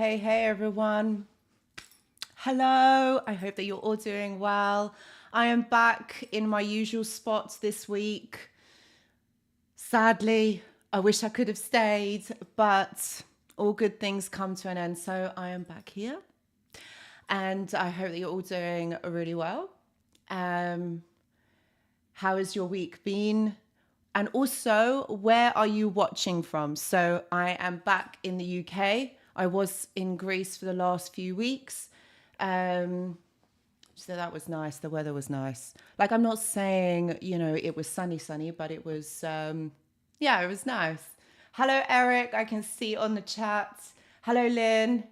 Hey everyone. Hello. I hope that you're all doing well. I am back in my usual spot this week. Sadly, I wish I could have stayed, but all good things come to an end. So I am back here. And I hope that you're all doing really well. How has your week been? And also, where are you watching from? So I am back in the UK. I was in Greece for the last few weeks. So that was nice. The weather was nice. Like, I'm not saying, it was sunny, but it was, it was nice. Hello, Eric. I can see on the chat. Hello, Lynn.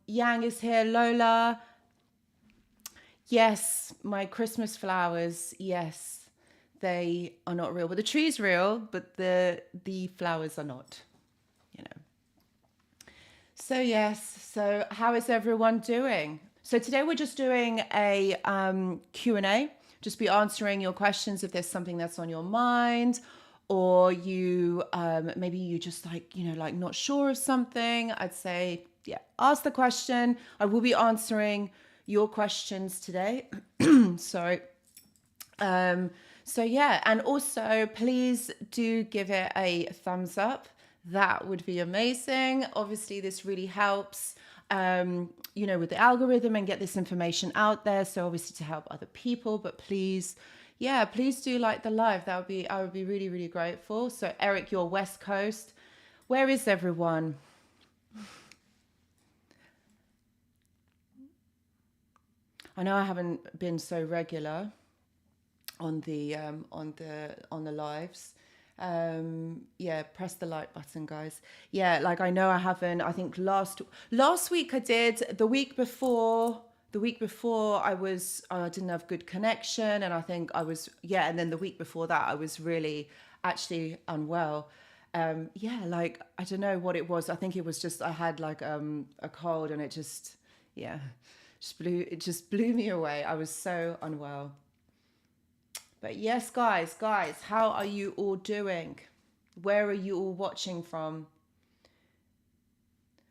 Yang is here. Lola. Yes, my Christmas flowers. Yes. They are not real. But the tree's real, but the flowers are not, So yes, so how is everyone doing? So today we're just doing a Q&A. Just be answering your questions if there's something that's on your mind, or you maybe you just like not sure of something. I'd say, ask the question. I will be answering your questions today. Sorry. So yeah, and also please do give it a thumbs up. That would be amazing. Obviously, this really helps, with the algorithm and get this information out there. So obviously to help other people, but please do like the live. I would be really, really grateful. So Eric, you're West Coast. Where is everyone? I know I haven't been so regular on the lives. Press the like button, guys. Like I know I haven't. I think last week I did. The week before I didn't have good connection, and I think I was and then the week before that I was really actually unwell. Like I don't know what it was. I think it was just I had like a cold, and it just blew me away. I was so unwell. But yes, guys, how are you all doing? Where are you all watching from?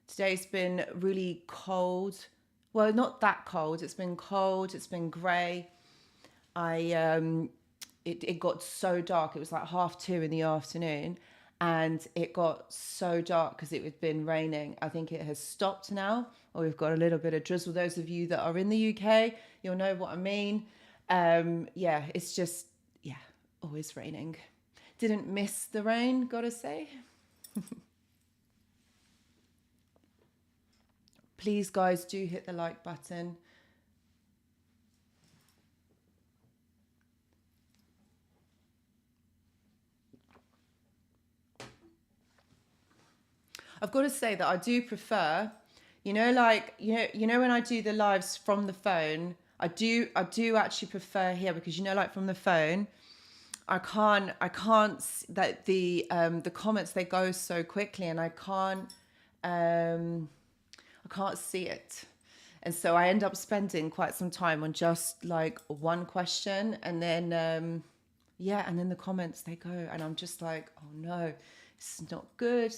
Today's been really cold. Well, not that cold. It's been cold. It's been grey. It got so dark. It was like 2:30 in the afternoon, and it got so dark because it had been raining. I think it has stopped now, or we've got a little bit of drizzle. Those of you that are in the UK, you'll know what I mean. It's just, always raining. Didn't miss the rain, gotta say. Please, guys, do hit the like button. I've got to say that I do prefer, when I do the lives from the phone, I do actually prefer here because like from the phone, I can't that the comments, they go so quickly, and I can't see it, and so I end up spending quite some time on just like one question, and then and then the comments, they go, and I'm just like, oh no, it's not good.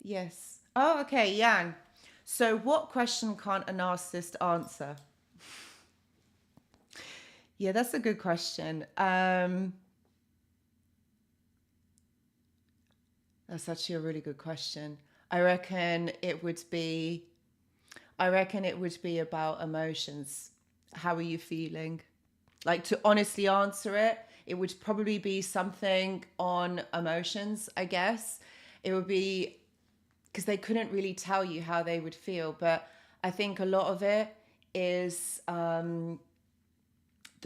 Yes. Oh, okay, Yang. So what question can't a narcissist answer? Yeah, that's a good question. That's actually a really good question. I reckon it would be about emotions. How are you feeling? Like, to honestly answer it, it would probably be something on emotions, I guess. It would be because they couldn't really tell you how they would feel, but I think a lot of it is the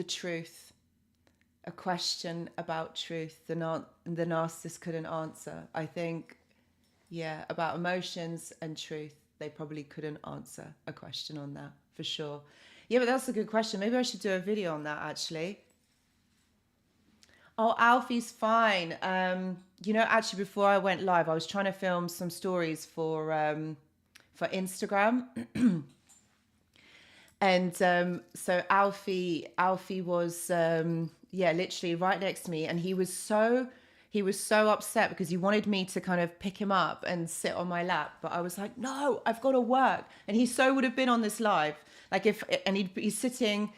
truth, a question about truth the narcissist couldn't answer. I think, about emotions and truth, they probably couldn't answer a question on that, for sure. But that's a good question. Maybe I should do a video on that, actually. Oh, Alfie's fine. Actually, before I went live, I was trying to film some stories for Instagram. And so Alfie was literally right next to me, and he was so He was so upset because he wanted me to kind of pick him up and sit on my lap. But I was like, no, I've got to work. And he so would have been on this live. Like he's sitting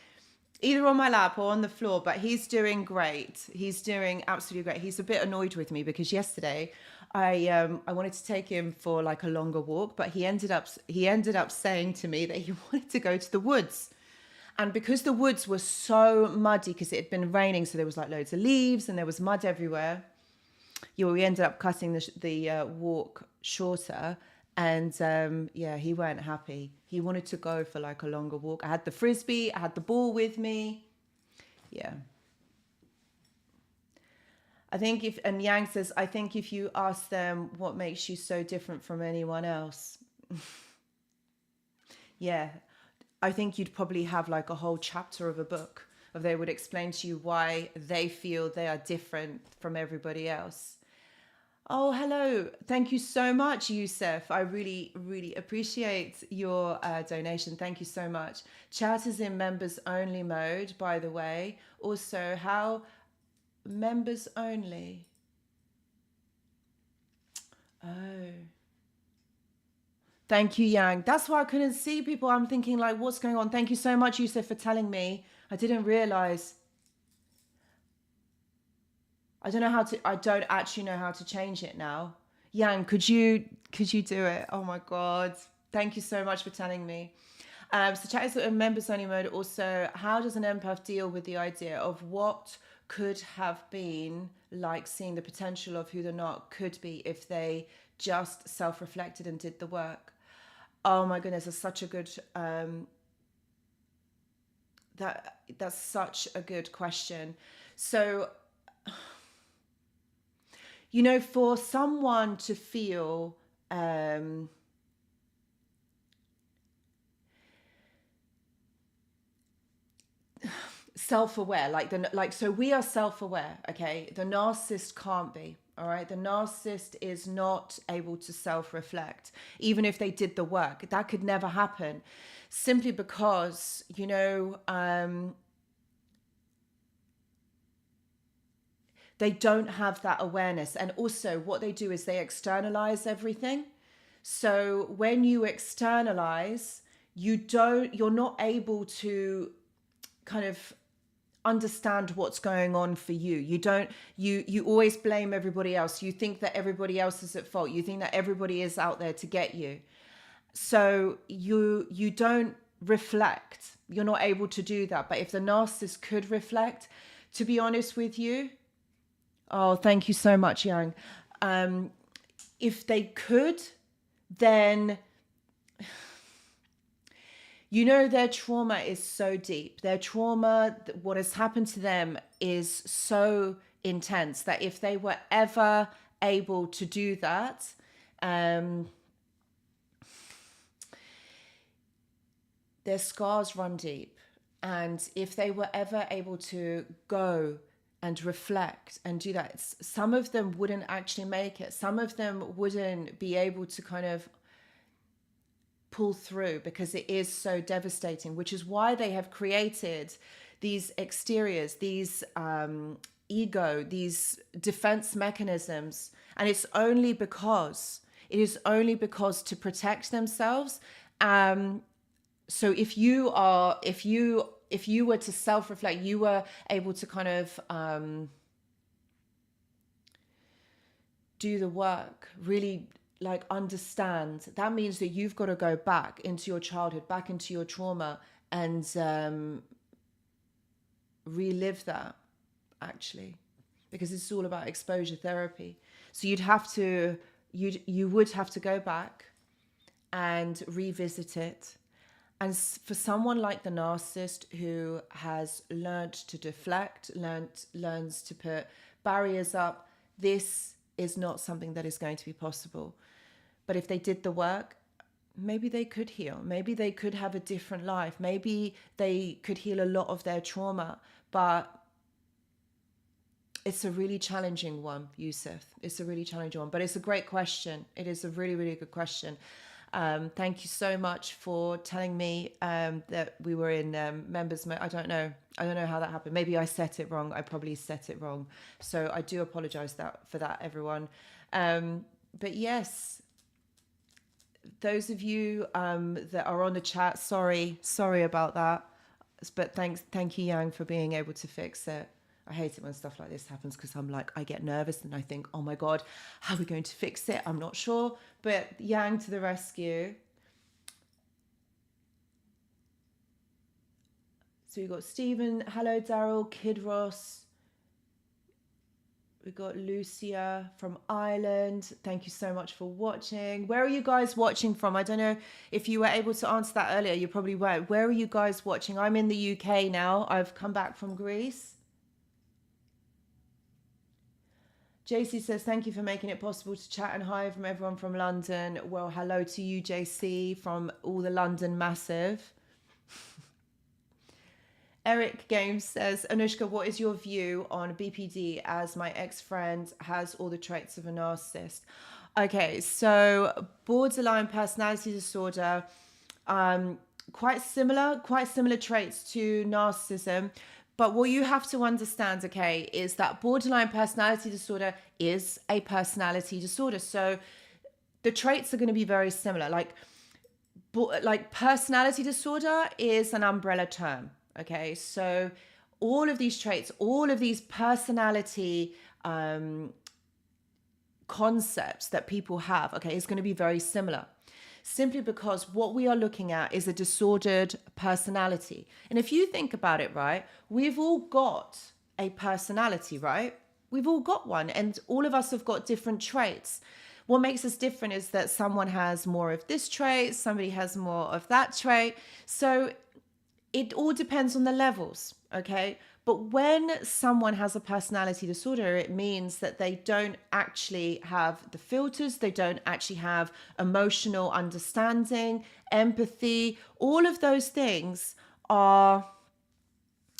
either on my lap or on the floor, but he's doing great. He's doing absolutely great. He's a bit annoyed with me because yesterday I wanted to take him for like a longer walk, but he ended up saying to me that he wanted to go to the woods. And because the woods were so muddy because it had been raining, so there was like loads of leaves and there was mud everywhere. We ended up cutting the walk shorter. And he weren't happy. He wanted to go for like a longer walk. I had the frisbee, I had the ball with me. Yeah. And Yang says, I think if you ask them what makes you so different from anyone else. Yeah. I think you'd probably have like a whole chapter of a book of they would explain to you why they feel they are different from everybody else. Oh, hello. Thank you so much, Yusuf. I really, really appreciate your donation. Thank you so much. Chat is in members only mode, by the way. Also, how members only? Oh. Thank you, Yang. That's why I couldn't see people. I'm thinking like, what's going on? Thank you so much, Yusuf, for telling me. I didn't realize. I don't actually know how to change it now. Yang, could you do it? Oh my God. Thank you so much for telling me. So chat is in members only mode. Also, how does an empath deal with the idea of what could have been like seeing the potential of who they're not could be if they just self-reflected and did the work? Oh my goodness, that's such a good that's such a good question. So for someone to feel self-aware, so we are self-aware, okay? The narcissist can't be, all right? The narcissist is not able to self-reflect, even if they did the work. That could never happen, simply because, they don't have that awareness. And also what they do is they externalize everything. So when you externalize, you're not able to kind of understand what's going on for you. You always blame everybody else. You think that everybody else is at fault. You think that everybody is out there to get you. So you don't reflect. You're not able to do that. But if the narcissist could reflect, to be honest with you, oh, thank you so much, Yang. If they could, then, their trauma is so deep. Their trauma, what has happened to them is so intense that if they were ever able to do that, their scars run deep. And if they were ever able to go and reflect and do that, some of them wouldn't actually make it. Some of them wouldn't be able to kind of pull through because it is so devastating, which is why they have created these exteriors, these ego, these defense mechanisms. And it is only because to protect themselves. So if you were to self-reflect, you were able to kind of do the work, really like understand, that means that you've got to go back into your childhood, back into your trauma, and relive that, actually, because it's all about exposure therapy. So you would have to go back and revisit it. And for someone like the narcissist who has learned to deflect, learns to put barriers up, this is not something that is going to be possible. But if they did the work, maybe they could heal. Maybe they could have a different life. Maybe they could heal a lot of their trauma. But it's a really challenging one, Yusuf. It's a really challenging one. But it's a great question. It is a really, really good question. Thank you so much for telling me that we were in members mode. I don't know how that happened. Maybe I set it wrong. I probably set it wrong. So I do apologize for that, everyone. But yes, those of you that are on the chat, sorry about that. But thank you, Yang, for being able to fix it. I hate it when stuff like this happens because I'm like, I get nervous and I think, oh my God, how are we going to fix it? I'm not sure. But Yang to the rescue. So we've got Stephen. Hello, Daryl. Kid Ross. We've got Lucia from Ireland. Thank you so much for watching. Where are you guys watching from? I don't know if you were able to answer that earlier. You probably weren't. Where are you guys watching? I'm in the UK now. I've come back from Greece. JC says, thank you for making it possible to chat, and hi from everyone from London. Well, hello to you, JC, from all the London massive. Eric Games says, Anushka, what is your view on BPD, as my ex-friend has all the traits of a narcissist? Okay, so borderline personality disorder, quite similar traits to narcissism. But what you have to understand, okay, is that borderline personality disorder is a personality disorder. So the traits are going to be very similar. Like personality disorder is an umbrella term, okay? So all of these traits, all of these personality concepts that people have, okay, is going to be very similar. Simply because what we are looking at is a disordered personality. And if you think about it, right, we've all got a personality, right? We've all got one, and all of us have got different traits. What makes us different is that someone has more of this trait, somebody has more of that trait. So it all depends on the levels, okay? But when someone has a personality disorder, it means that they don't actually have the filters, they don't actually have emotional understanding, empathy. All of those things are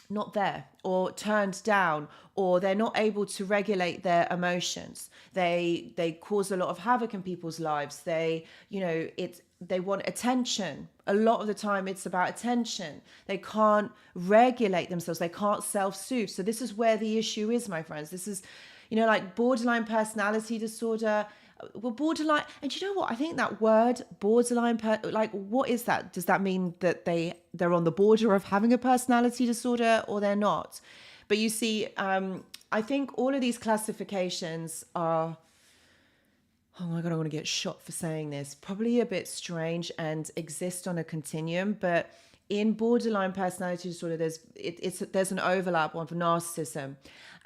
not there, or turned down, or they're not able to regulate their emotions. They cause a lot of havoc in people's lives. They want attention. A lot of the time it's about attention. They can't regulate themselves. They can't self-soothe. So this is where the issue is, my friends. This is, like borderline personality disorder. Well, borderline, and you know what? I think that word borderline, what is that? Does that mean that they're on the border of having a personality disorder, or they're not? But you see, I think all of these classifications are, oh my God, I want to get shot for saying this, probably a bit strange and exist on a continuum. But in borderline personality disorder, there's an overlap of narcissism.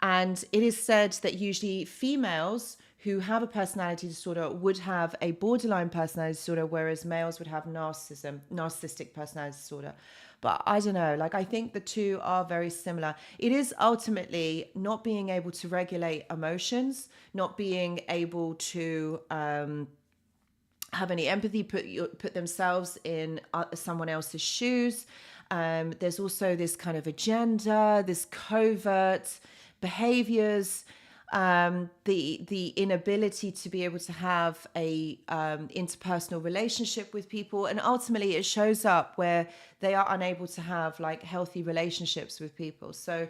And it is said that usually females who have a personality disorder would have a borderline personality disorder, whereas males would have narcissistic personality disorder. But I don't know, I think the two are very similar. It is ultimately not being able to regulate emotions, not being able to have any empathy, put themselves in someone else's shoes. There's also this kind of agenda, this covert behaviors, the inability to be able to have a interpersonal relationship with people, and ultimately it shows up where they are unable to have healthy relationships with people. So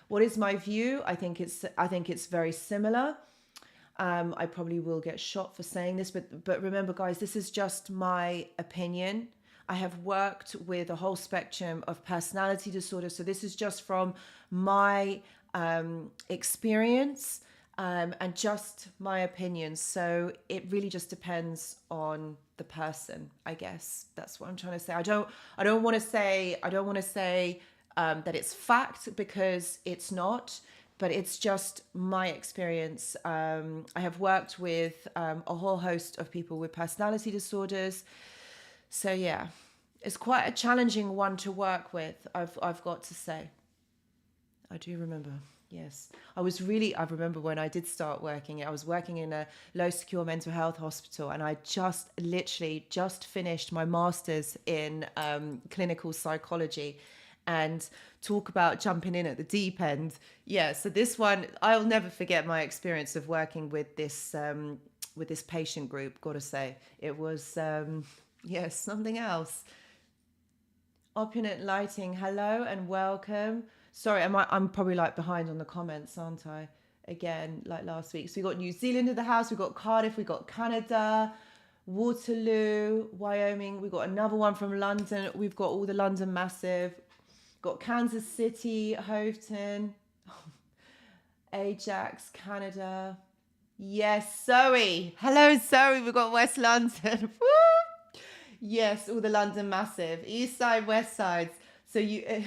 what is my view? I think it's very similar. I probably will get shot for saying this, but remember, guys, this is just my opinion. I have worked with a whole spectrum of personality disorders, so this is just from my experience and just my opinion. So it really just depends on the person, I guess. That's what I'm trying to say. I don't want to say that it's fact, because it's not, but it's just my experience. I have worked with a whole host of people with personality disorders. So yeah, it's quite a challenging one to work with, I've got to say. I do remember, yes. I remember when I did start working, I was working in a low secure mental health hospital, and I literally just finished my master's in clinical psychology. And talk about jumping in at the deep end. Yeah, so this one, I'll never forget my experience of working with this this patient group. Gotta say, it was something else. Opulent lighting. Hello and welcome. Sorry, I'm probably like behind on the comments, aren't I? Again, like last week. So we got New Zealand in the house. We got Cardiff. We got Canada, Waterloo, Wyoming. We got another one from London. We've got all the London Massive. Got Kansas City, Hoveton, Ajax, Canada. Yes, Zoe. Hello, Zoe. We've got West London. Woo! Yes, all the London Massive. East side, west sides. So you...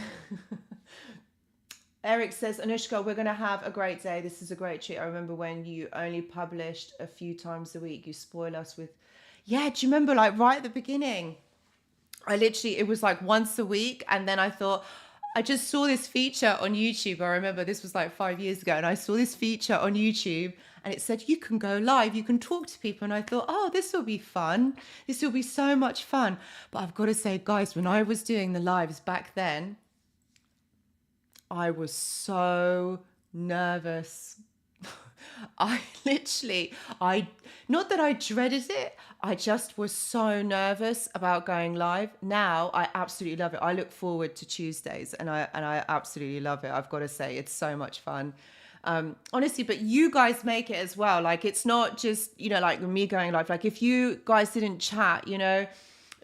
Eric says, Anushka, we're going to have a great day. This is a great treat. I remember when you only published a few times a week. You spoil us with... Yeah, do you remember like right at the beginning? It was like once a week. And then I thought, I just saw this feature on YouTube. I remember this was like 5 years ago. And I saw this feature on YouTube and it said, you can go live, you can talk to people. And I thought, oh, this will be fun. This will be so much fun. But I've got to say, guys, when I was doing the lives back then, I was so nervous. Not that I dreaded it, I just was so nervous about going live. Now I absolutely love it. I look forward to Tuesdays and I absolutely love it. I've got to say, it's so much fun. Honestly, but you guys make it as well. Like, it's not just, like me going live. Like, if you guys didn't chat,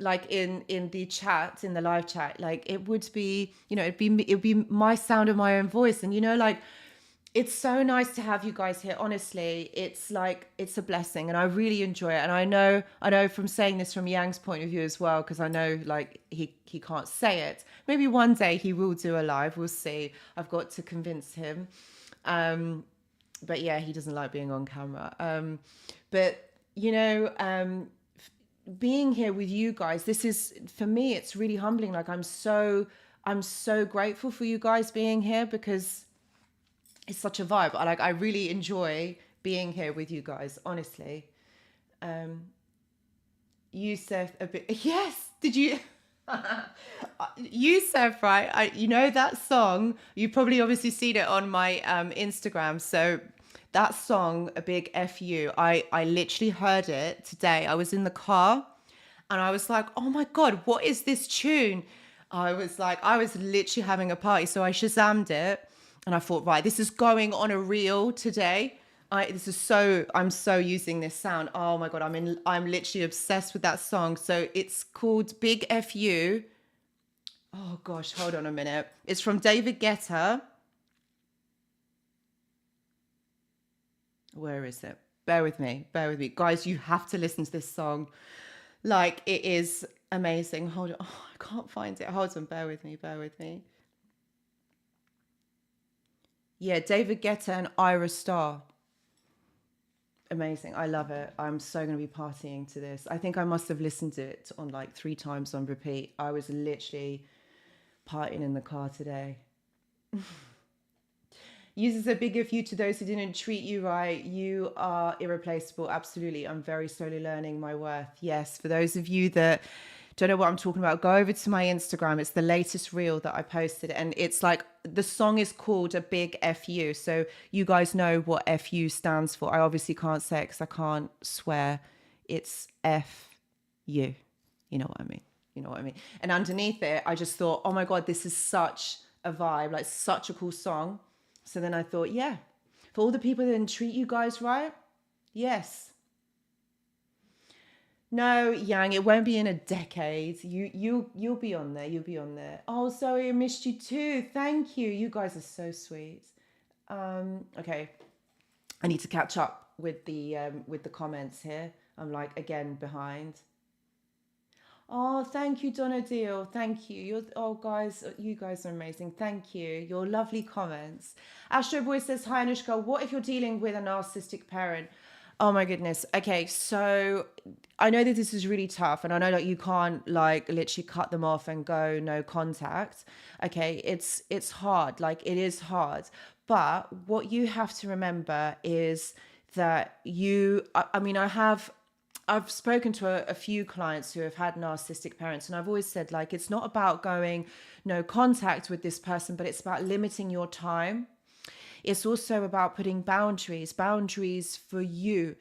like in the chat, in the live chat, like it would be, it'd be my sound of my own voice. And, like, it's so nice to have you guys here. Honestly, it's like, it's a blessing and I really enjoy it. And I know from saying this from Yang's point of view as well, because I know like he can't say it. Maybe one day he will do a live. We'll see. I've got to convince him. But yeah, he doesn't like being on camera. But being here with you guys, this is, for me, it's really humbling. Like I'm so grateful for you guys being here because it's such a vibe. I really enjoy being here with you guys, honestly. Yusuf, a bit, yes, did you? Yusuf, right? That song, you probably obviously seen it on my Instagram. So that song, A Big F You, I literally heard it today. I was in the car and I was like, oh my God, what is this tune? I was literally having a party. So I Shazammed it and I thought, right, this is going on a reel today. I'm so using this sound. Oh my God, I'm literally obsessed with that song. So it's called Big F You. Oh gosh, hold on a minute. It's from David Guetta. Where is it? Bear with me. Guys, you have to listen to this song. Like, it is amazing. Hold on. Oh, I can't find it. Hold on. Bear with me. Yeah, David Guetta and Ira Starr. Amazing. I love it. I'm so going to be partying to this. I think I must have listened to it on like 3 times on repeat. I was literally partying in the car today. Uses a big F you to those who didn't treat you right. You are irreplaceable. Absolutely. I'm very slowly learning my worth. Yes. For those of you that don't know what I'm talking about, go over to my Instagram. It's the latest reel that I posted. And it's like, the song is called A Big F You. So you guys know what FU stands for. I obviously can't say it because I can't swear. It's F you. You know what I mean? And underneath it, I just thought, oh my God, this is such a vibe, like such a cool song. So then I thought, yeah, for all the people that didn't treat you guys right, yes. No, Yang, it won't be in a decade. You'll be on there. You'll be on there. Oh, sorry, I missed you too. Thank you. You guys are so sweet. Okay, I need to catch up with the comments here. I'm like again behind. Oh, thank you, Donna Deal. Thank you. You guys are amazing. Thank you. Your lovely comments. Astro Boy says, hi, Anushka. What if you're dealing with a narcissistic parent? Oh my goodness. Okay, so I know that this is really tough and I know that you can't like literally cut them off and go no contact. Okay, it's hard. Like it is hard. But what you have to remember is that I've spoken to a few clients who have had narcissistic parents, and I've always said, like, it's not about going no contact with this person, but it's about limiting your time. It's also about putting boundaries for you.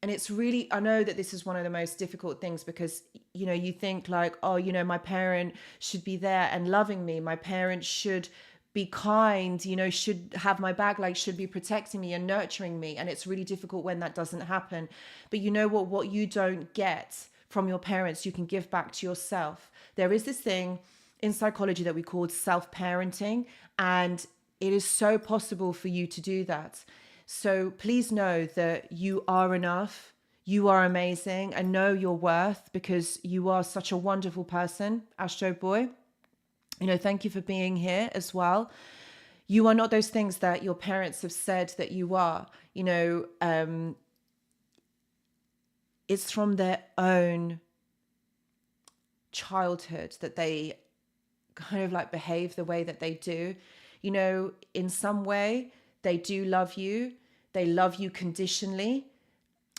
And it's really, I know that this is one of the most difficult things because, you know, you think like, oh, you know, my parent should be there and loving me. My parents should be kind, you know, should have my back, like should be protecting me and nurturing me. And it's really difficult when that doesn't happen. But you know what you don't get from your parents, you can give back to yourself. There is this thing in psychology that we call self-parenting, and it is so possible for you to do that. So please know that you are enough, you are amazing, and know your worth because you are such a wonderful person, Astro Boy. You know, thank you for being here as well. You are not those things that your parents have said that you are. You know, it's from their own childhood that they kind of like behave the way that they do. You know, in some way, they do love you. They love you conditionally.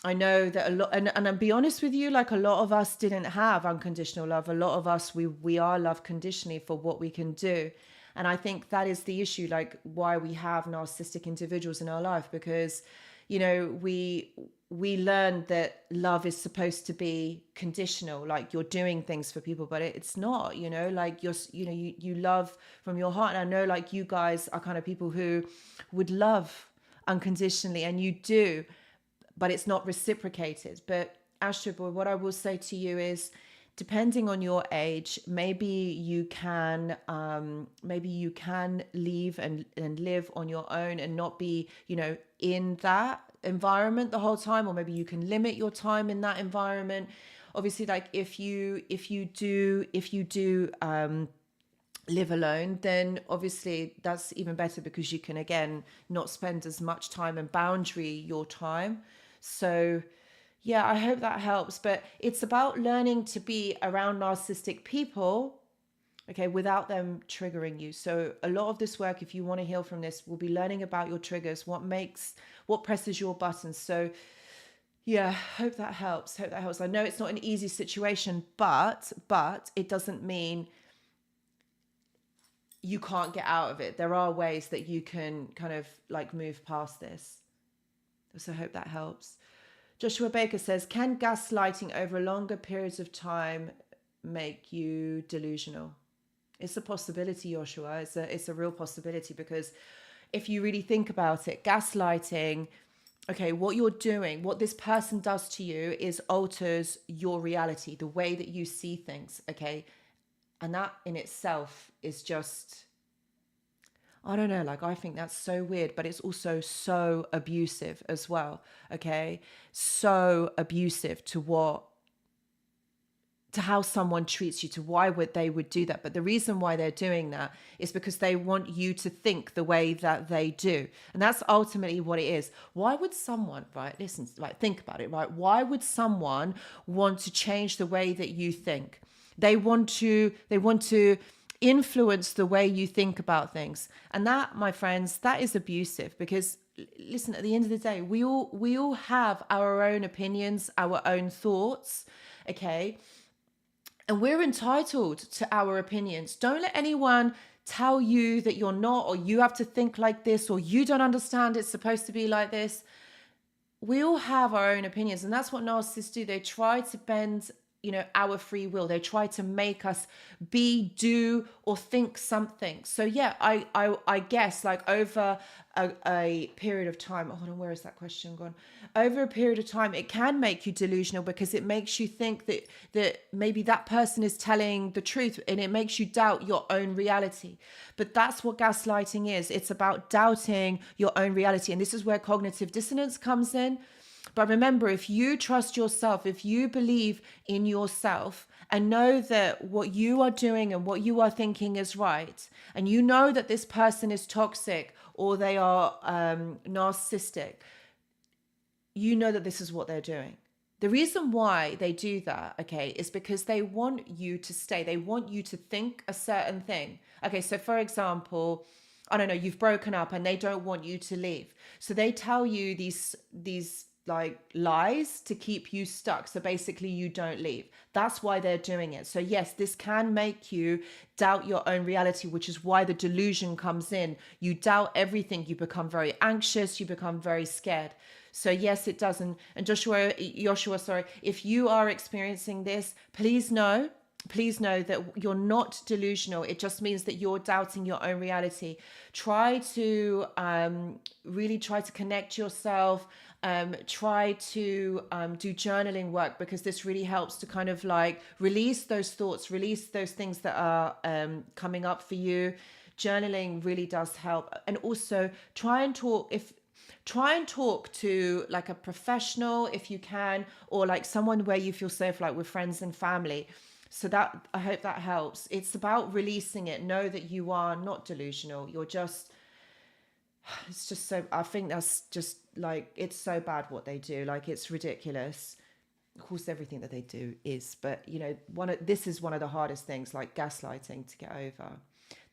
I know that a lot, and I'll be honest with you, like a lot of us didn't have unconditional love. A lot of us, we are loved conditionally for what we can do. And I think that is the issue, like why we have narcissistic individuals in our life, because, you know, we learned that love is supposed to be conditional, like you're doing things for people, but it's not, you know, like you love from your heart. And I know like you guys are kind of people who would love unconditionally, and you do, but it's not reciprocated. But Astro Boy, what I will say to you is, depending on your age, maybe you can leave and live on your own and not be, you know, in that environment the whole time, or maybe you can limit your time in that environment. Obviously, like if you do live alone, then obviously that's even better because you can again not spend as much time and boundary your time. So yeah, I hope that helps. But it's about learning to be around narcissistic people, okay, without them triggering you. So a lot of this work, if you want to heal from this, will be learning about your triggers, what presses your buttons. So yeah, hope that helps. I know it's not an easy situation, but it doesn't mean you can't get out of it. There are ways that you can kind of like move past this. So I hope that helps. Joshua Baker says, can gaslighting over longer periods of time make you delusional? It's a possibility, Joshua. It's a real possibility, because if you really think about it, gaslighting, okay, what you're doing, what this person does to you is alters your reality, the way that you see things, okay? And that in itself is just, I don't know, like I think that's so weird, but it's also so abusive as well, okay? So abusive to how someone treats you, to why they would do that. But the reason why they're doing that is because they want you to think the way that they do. And that's ultimately what it is. Why would someone, right, listen, like think about it, right? Why would someone want to change the way that you think? They want to influence the way you think about things. And that, my friends, that is abusive, because listen, at the end of the day, we all have our own opinions, our own thoughts, okay? And we're entitled to our opinions. Don't let anyone tell you that you're not, or you have to think like this, or you don't understand it's supposed to be like this. We all have our own opinions, and that's what narcissists do. They try to bend, you know, our free will. They try to make us be, do, or think something. So yeah, I guess like over a period of time, hold on, where is that question gone? Over a period of time, it can make you delusional, because it makes you think that maybe that person is telling the truth, and it makes you doubt your own reality. But that's what gaslighting is. It's about doubting your own reality. And this is where cognitive dissonance comes in. But remember, if you trust yourself, if you believe in yourself and know that what you are doing and what you are thinking is right, and you know that this person is toxic or they are narcissistic, you know that this is what they're doing. The reason why they do that, okay, is because they want you to stay. They want you to think a certain thing. Okay, so for example, I don't know, you've broken up and they don't want you to leave. So they tell you these like lies to keep you stuck. So basically you don't leave. That's why they're doing it. So yes, this can make you doubt your own reality, which is why the delusion comes in. You doubt everything. You become very anxious. You become very scared. So yes, it does. And Joshua, sorry, if you are experiencing this, please know that you're not delusional. It just means that you're doubting your own reality. Try to really try to connect yourself. Try to do journaling work, because this really helps to kind of like release those thoughts, release those things that are coming up for you. Journaling really does help. And also try and talk to like a professional if you can, or like someone where you feel safe, like with friends and family. So that, I hope that helps. It's about releasing it. Know that you are not delusional. You're just, it's just so, I think that's just like, it's so bad what they do. Like, it's ridiculous. Of course, everything that they do is, but you know, this is one of the hardest things, like gaslighting, to get over.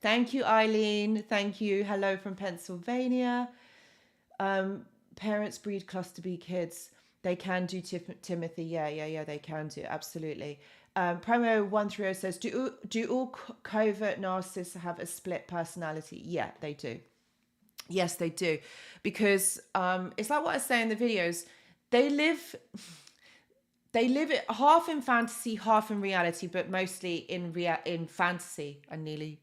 Thank you, Eileen. Thank you. Hello from Pennsylvania. Parents breed cluster B kids. They can do, Timothy. Yeah, they can do. Absolutely. Promo 130 says, do all covert narcissists have a split personality? Yeah, they do. Yes, they do. Because it's like what I say in the videos. They live it half in fantasy, half in reality, but mostly in fantasy. I nearly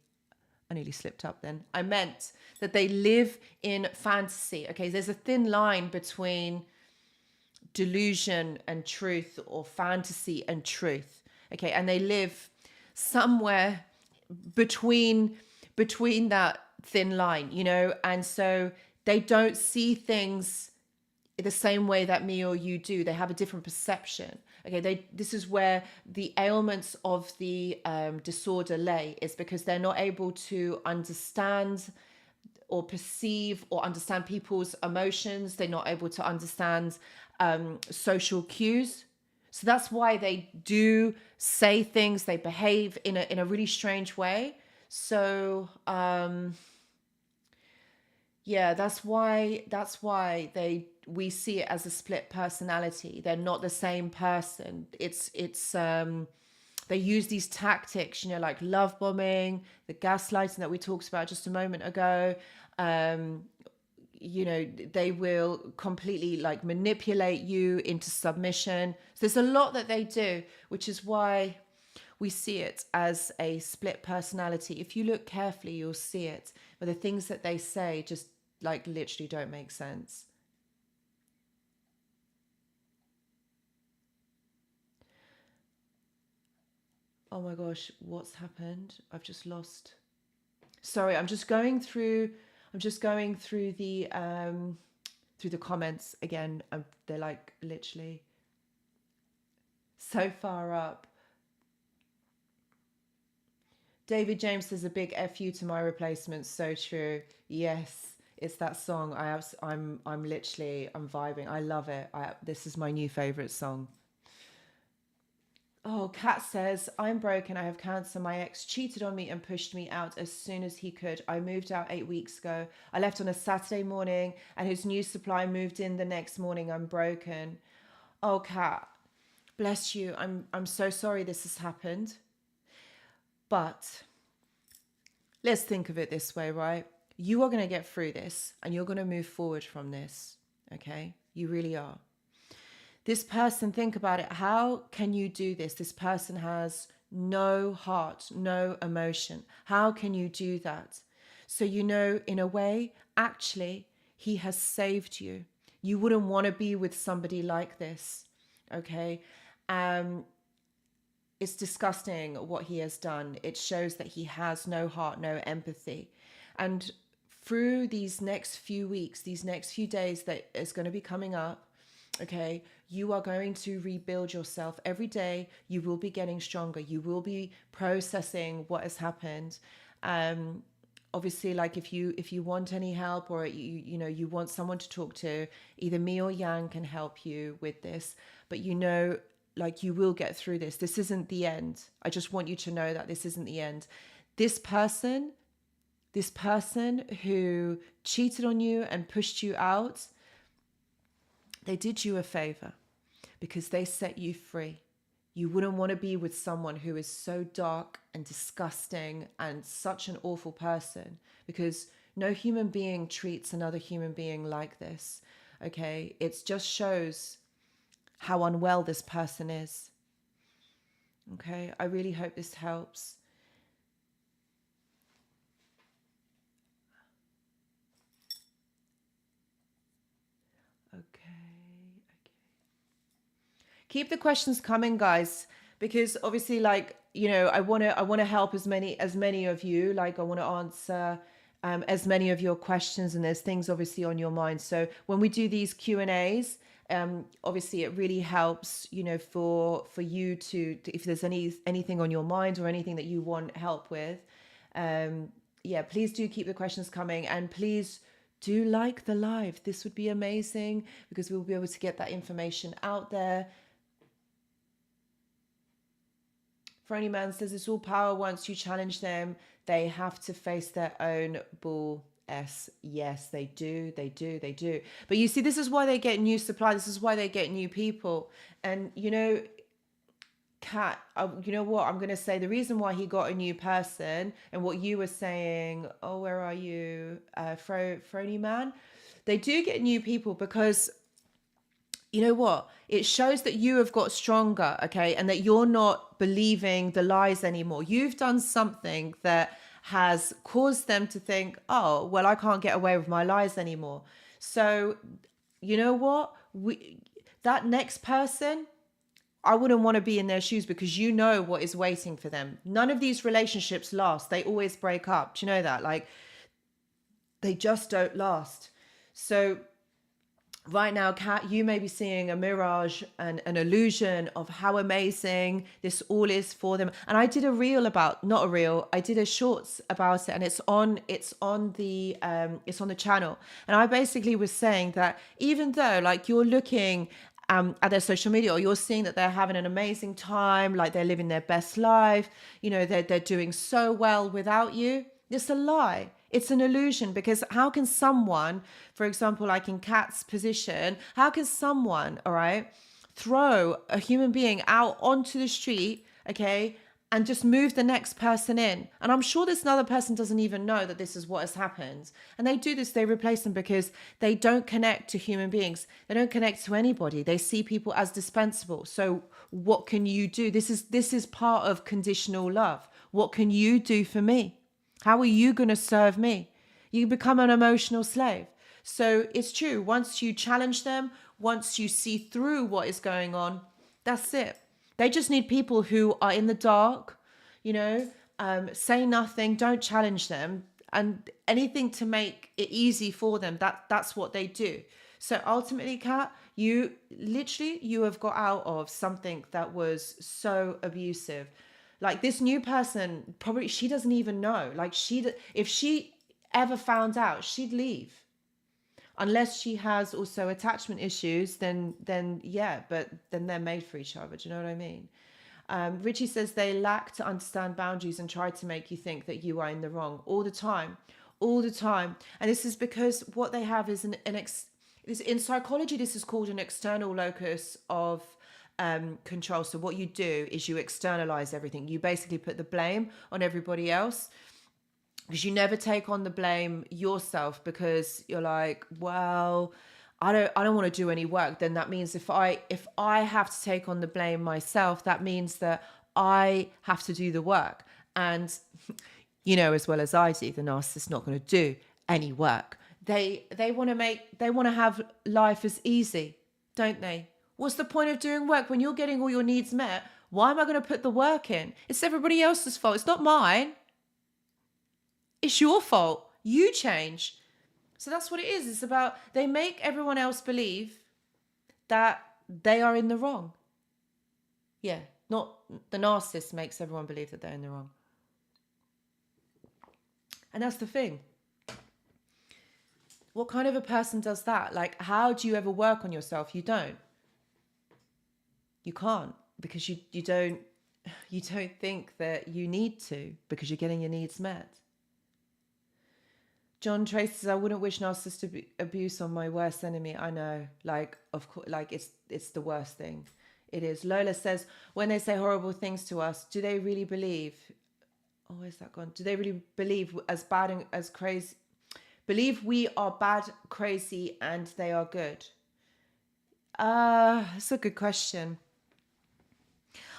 slipped up then. I meant that they live in fantasy. Okay, there's a thin line between delusion and truth, or fantasy and truth. Okay, and they live somewhere between that thin line, you know, and so they don't see things the same way that me or you do. They have a different perception. Okay, this is where the ailments of the disorder lay, is because they're not able to understand or perceive or understand people's emotions. They're not able to understand social cues. So that's why they do say things, they behave in a really strange way. So yeah, that's why we see it as a split personality. They're not the same person. It's they use these tactics, you know, like love bombing, the gaslighting that we talked about just a moment ago. You know, they will completely like manipulate you into submission. So there's a lot that they do, which is why we see it as a split personality. If you look carefully, you'll see it. But the things that they say just like literally don't make sense. Oh my gosh, what's happened? I've just lost. Sorry, I'm just going through the comments again. They're like literally so far up. David James says a big FU to my replacement. So true. Yes, it's that song. I'm vibing. I love it. This is my new favorite song. Oh, Kat says, I'm broken. I have cancer. My ex cheated on me and pushed me out as soon as he could. I moved out 8 weeks ago. I left on a Saturday morning and his new supply moved in the next morning. I'm broken. Oh, Kat, bless you. I'm so sorry this has happened. But let's think of it this way, right? You are going to get through this and you're going to move forward from this. Okay? You really are. This person, think about it. How can you do this? This person has no heart, no emotion. How can you do that? So, you know, in a way, actually, he has saved you. You wouldn't want to be with somebody like this, okay? It's disgusting what he has done. It shows that he has no heart, no empathy. And through these next few weeks, these next few days that is going to be coming up, okay, you are going to rebuild yourself every day. You will be getting stronger. You will be processing what has happened. Obviously, like if you want any help, or you want someone to talk to, either me or Yang can help you with this. But you know, like, you will get through this. This isn't the end. I just want you to know that this isn't the end. This person who cheated on you and pushed you out, They did you a favor because they set you free. You wouldn't want to be with someone who is so dark and disgusting and such an awful person, because no human being treats another human being like this. Okay, it just shows how unwell this person is. Okay, I really hope this helps. Keep the questions coming, guys, because obviously, like, you know, I want to help as many of you. Like, I want to answer as many of your questions, and there's things obviously on your mind. So when we do these Q&As, obviously it really helps, you know, for you to if there's anything on your mind or anything that you want help with, yeah, please do keep the questions coming, and please do like the live. This would be amazing because we'll be able to get that information out there. For any man says it's all power. Once you challenge them, they have to face their own bull s. Yes, they do. But you see, this is why they get new supply. This is why they get new people. And you know, Kat, you know what I'm going to say? The reason why he got a new person, and what you were saying, oh, where are you, Frony man? They do get new people because, you know what? It shows that you have got stronger, okay? And that you're not believing the lies anymore. You've done something that has caused them to think, oh, well, I can't get away with my lies anymore. So, you know what? That next person, I wouldn't want to be in their shoes, because you know what is waiting for them. None of these relationships last. They always break up. Do you know that? Like, they just don't last. So right now, Kat, you may be seeing a mirage and an illusion of how amazing this all is for them. And I did a reel about, not a reel, I did a shorts about it, and it's on the channel. And I basically was saying that even though, like, you're looking at their social media, or you're seeing that they're having an amazing time, like they're living their best life, you know, they're doing so well without you, it's a lie. It's an illusion, because how can someone, for example, like in Kat's position, how can someone, all right, throw a human being out onto the street, okay, and just move the next person in? And I'm sure this another person doesn't even know that this is what has happened. And they do this, they replace them because they don't connect to human beings. They don't connect to anybody. They see people as dispensable. So what can you do? This is part of conditional love. What can you do for me? How are you going to serve me? You become an emotional slave. So it's true. Once you challenge them, once you see through what is going on, that's it. They just need people who are in the dark, you know, say nothing, don't challenge them, and anything to make it easy for them. That's what they do. So ultimately, Kat, you have got out of something that was so abusive. Like, this new person, probably she doesn't even know. Like, if she ever found out, she'd leave. Unless she has also attachment issues, then yeah, but then they're made for each other. Do you know what I mean? Richie says they lack to understand boundaries and try to make you think that you are in the wrong all the time. And this is because what they have is in psychology, this is called an external locus of control. So what you do is you externalize everything. You basically put the blame on everybody else, because you never take on the blame yourself, because you're like, well, I don't want to do any work. Then that means if I have to take on the blame myself, that means that I have to do the work. And you know as well as I do, the narcissist's not going to do any work. They want to have life as easy, don't they? What's the point of doing work when you're getting all your needs met? Why am I going to put the work in? It's everybody else's fault. It's not mine. It's your fault. You change. So that's what it is. It's about, they make everyone else believe that they are in the wrong. Yeah, not the narcissist makes everyone believe that they're in the wrong. And that's the thing. What kind of a person does that? Like, how do you ever work on yourself? You don't. You can't, because you don't think that you need to, because you're getting your needs met. John Tracy says, I wouldn't wish narcissistic abuse on my worst enemy. I know, like, of course, like it's the worst thing. It is. Lola says, when they say horrible things to us, do they really believe? Oh, where's that gone? Do they really believe as bad and as crazy? Believe we are bad, crazy, and they are good? That's a good question.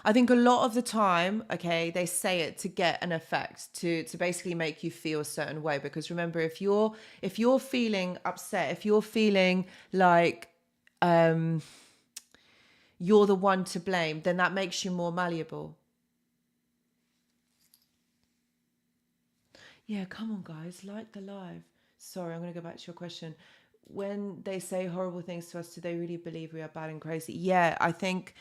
I think a lot of the time, okay, they say it to get an effect, to basically make you feel a certain way. Because remember, if you're feeling upset, if you're feeling like you're the one to blame, then that makes you more malleable. Yeah, come on, guys, like the live. Sorry, I'm going to go back to your question. When they say horrible things to us, do they really believe we are bad and crazy? Yeah, I think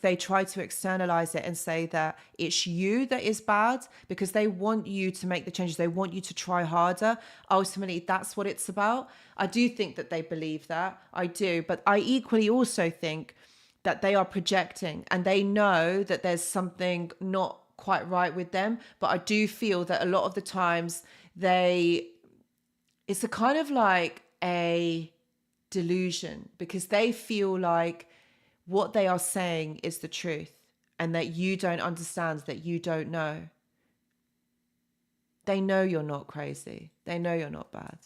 they try to externalize it and say that it's you that is bad because they want you to make the changes. They want you to try harder. Ultimately, that's what it's about. I do think that they believe that. I do. But I equally also think that they are projecting and they know that there's something not quite right with them. But I do feel that a lot of the times it's a kind of like a delusion because they feel like what they are saying is the truth and that you don't understand, that you don't know. They know you're not crazy. They know you're not bad.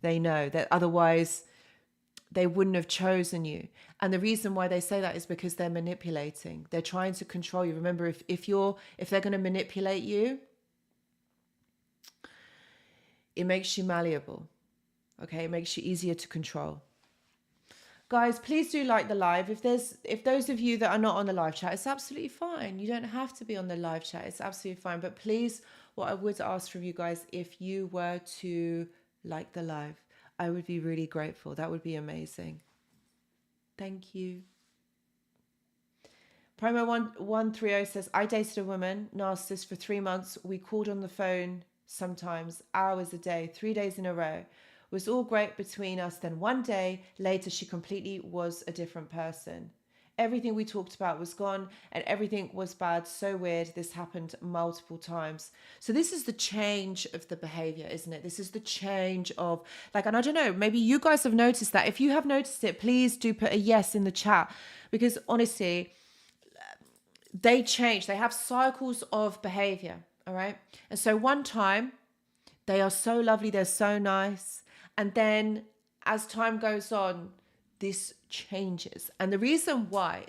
They know that otherwise they wouldn't have chosen you. And the reason why they say that is because they're manipulating. They're trying to control you. Remember, if they're going to manipulate you, it makes you malleable. Okay, it makes you easier to control. Guys, please do like the live. If those of you that are not on the live chat, it's absolutely fine. You don't have to be on the live chat. It's absolutely fine. But please, what I would ask from you guys, if you were to like the live, I would be really grateful. That would be amazing. Thank you. Promo 130 says, I dated a woman, narcissist, for 3 months. We called on the phone sometimes, hours a day, 3 days in a row. It was all great between us. Then one day later, she completely was a different person. Everything we talked about was gone and everything was bad. So weird. This happened multiple times. So this is the change of the behavior, isn't it? This is the change of like, and I don't know, maybe you guys have noticed that. If you have noticed it, please do put a yes in the chat because honestly, they change. They have cycles of behavior. All right. And so one time they are so lovely. They're so nice. And then as time goes on, this changes. And the reason why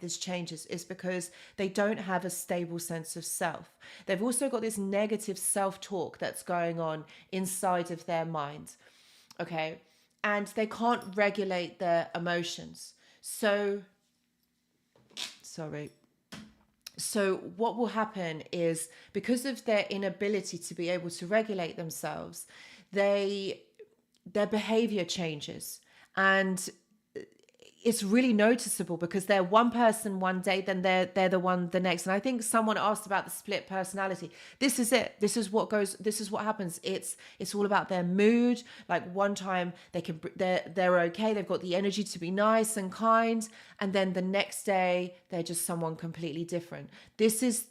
this changes is because they don't have a stable sense of self. They've also got this negative self-talk that's going on inside of their mind. Okay. And they can't regulate their emotions. So what will happen is because of their inability to be able to regulate themselves, their behavior changes. And it's really noticeable because they're one person one day, then they're the one the next. And I think someone asked about the split personality. This is it. This is what happens. It's all about their mood. Like one time they're okay. They've got the energy to be nice and kind. And then the next day they're just someone completely different. This is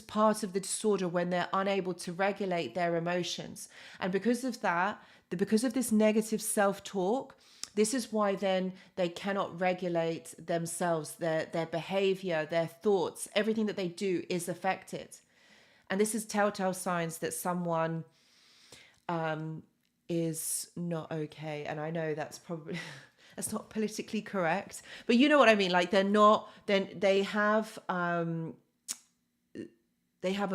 part of the disorder when they're unable to regulate their emotions. And because of that, because of this negative self-talk, this is why then they cannot regulate themselves, their behavior, their thoughts, everything that they do is affected. And this is telltale signs that someone is not okay. And I know that's probably, that's not politically correct, but you know what I mean? Like they're not, then they have a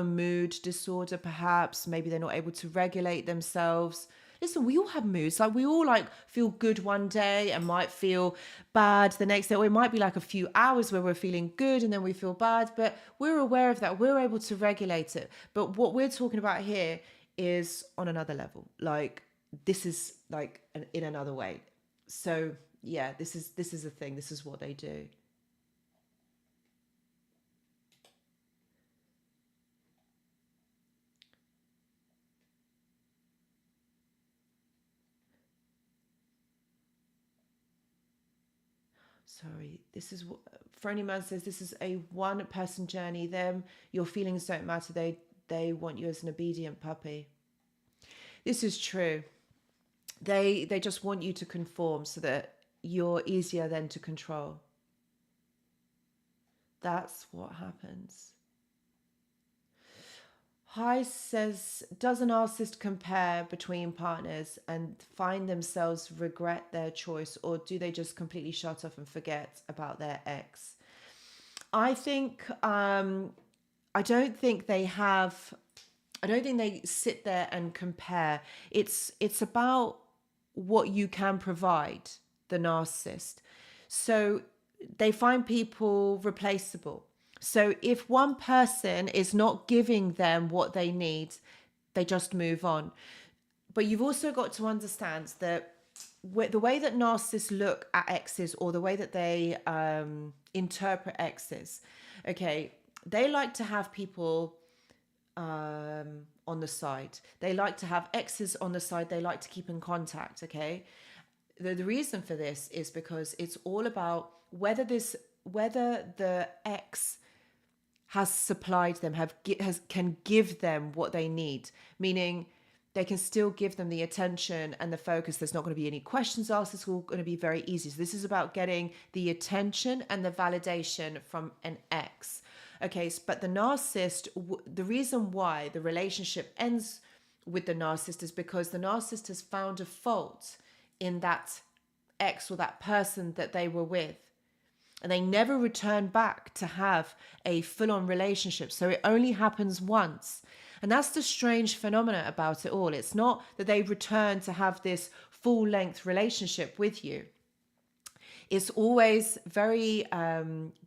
mood disorder, perhaps. Maybe they're not able to regulate themselves. Listen, we all have moods. Like we all like feel good one day and might feel bad the next day. Or it might be like a few hours where we're feeling good and then we feel bad, but we're aware of that. We're able to regulate it. But what we're talking about here is on another level. Like this is like in another way. So yeah, this is a thing. This is what they do. Sorry, this is what Frony Man says. This is a one-person journey. Them, your feelings don't matter. They want you as an obedient puppy. This is true. They just want you to conform so that you're easier then to control. That's what happens. Hi says, does a narcissist compare between partners and find themselves regret their choice, or do they just completely shut off and forget about their ex? I think, I don't think they sit there and compare. It's about what you can provide, the narcissist. So they find people replaceable. So if one person is not giving them what they need, they just move on. But you've also got to understand that the way that narcissists look at exes, or the way that they interpret exes, okay, they like to have people on the side. They like to have exes on the side. They like to keep in contact, okay? The reason for this is because it's all about whether the ex has supplied them, can give them what they need, meaning they can still give them the attention and the focus. There's not going to be any questions asked. It's all going to be very easy. So this is about getting the attention and the validation from an ex. Okay, but the narcissist, the reason why the relationship ends with the narcissist is because the narcissist has found a fault in that ex or that person that they were with. And they never return back to have a full-on relationship. So it only happens once. And that's the strange phenomena about it all. It's not that they return to have this full-length relationship with you. It's always very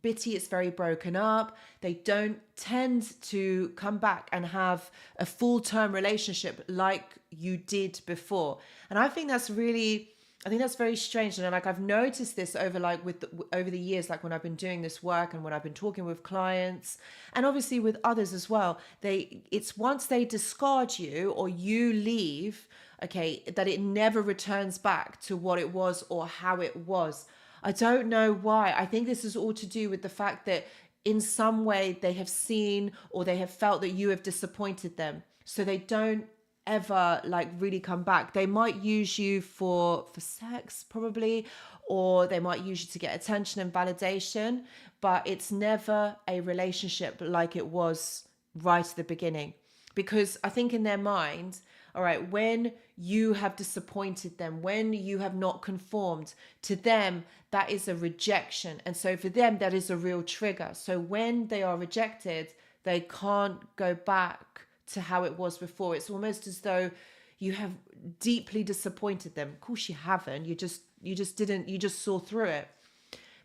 bitty. It's very broken up. They don't tend to come back and have a full-term relationship like you did before. And I think that's very strange. And like, I've noticed this over the years, like when I've been doing this work and when I've been talking with clients and obviously with others as well. It's once they discard you or you leave, okay, that it never returns back to what it was or how it was. I don't know why. I think this is all to do with the fact that in some way they have seen or they have felt that you have disappointed them. So they don't ever like really come back. They might use you for sex probably, or they might use you to get attention and validation, but it's never a relationship like it was right at the beginning. Because I think in their mind, all right, when you have disappointed them, when you have not conformed to them, that is a rejection. And so for them, that is a real trigger. So when they are rejected, they can't go back to how it was before. It's almost as though you have deeply disappointed them. Of course you haven't. You just saw through it.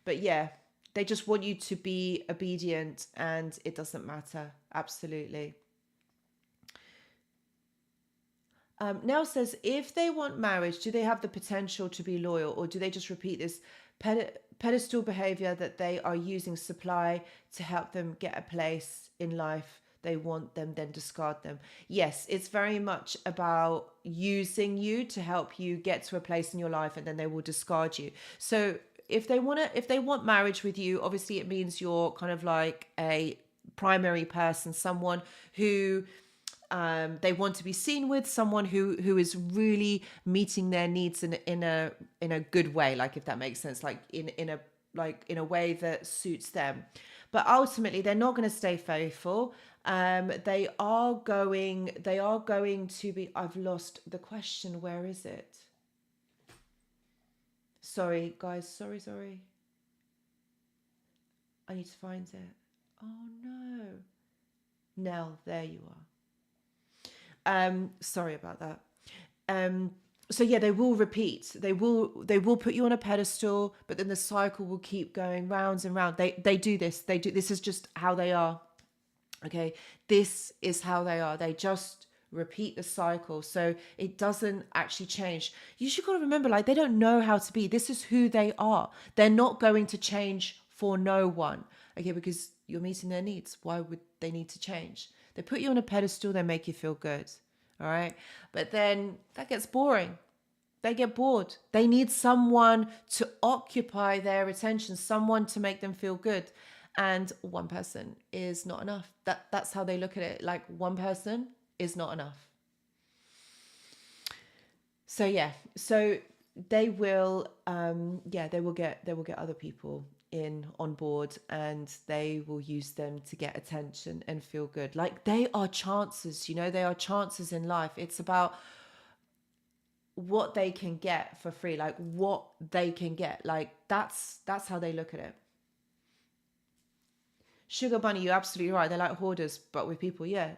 But yeah, they just want you to be obedient and it doesn't matter. Absolutely. Nell says, if they want marriage, do they have the potential to be loyal, or do they just repeat this pedestal behavior that they are using supply to help them get a place in life they want, them then discard them? Yes, it's very much about using you to help you get to a place in your life, and then they will discard you. So if they want marriage with you, obviously it means you're kind of like a primary person, someone who they want to be seen with, someone who is really meeting their needs in a good way, like, if that makes sense, like in a way that suits them. But ultimately, they're not going to stay faithful. They are going to be. I've lost the question. Where is it? Sorry, guys. Sorry. I need to find it. Oh no. Nell, there you are. Sorry about that. So yeah, they will repeat. They will put you on a pedestal, but then the cycle will keep going round and round. They do this. This is just how they are. Okay, this is how they are. They just repeat the cycle, so it doesn't actually change. You should got to remember, like, they don't know how to be. This is who they are. They're not going to change for no one. Okay, because you're meeting their needs. Why would they need to change? They put you on a pedestal, they make you feel good. All right. But then that gets boring. They get bored. They need someone to occupy their attention, someone to make them feel good. And one person is not enough. That's how they look at it. Like, one person is not enough. So yeah, so they will they will get other people in on board, and they will use them to get attention and feel good. Like, they are chances, they are chances in life. It's about what they can get for free, like what they can get. Like, that's how they look at it. Sugar bunny, you're absolutely right. They're like hoarders, but with people. Yeah,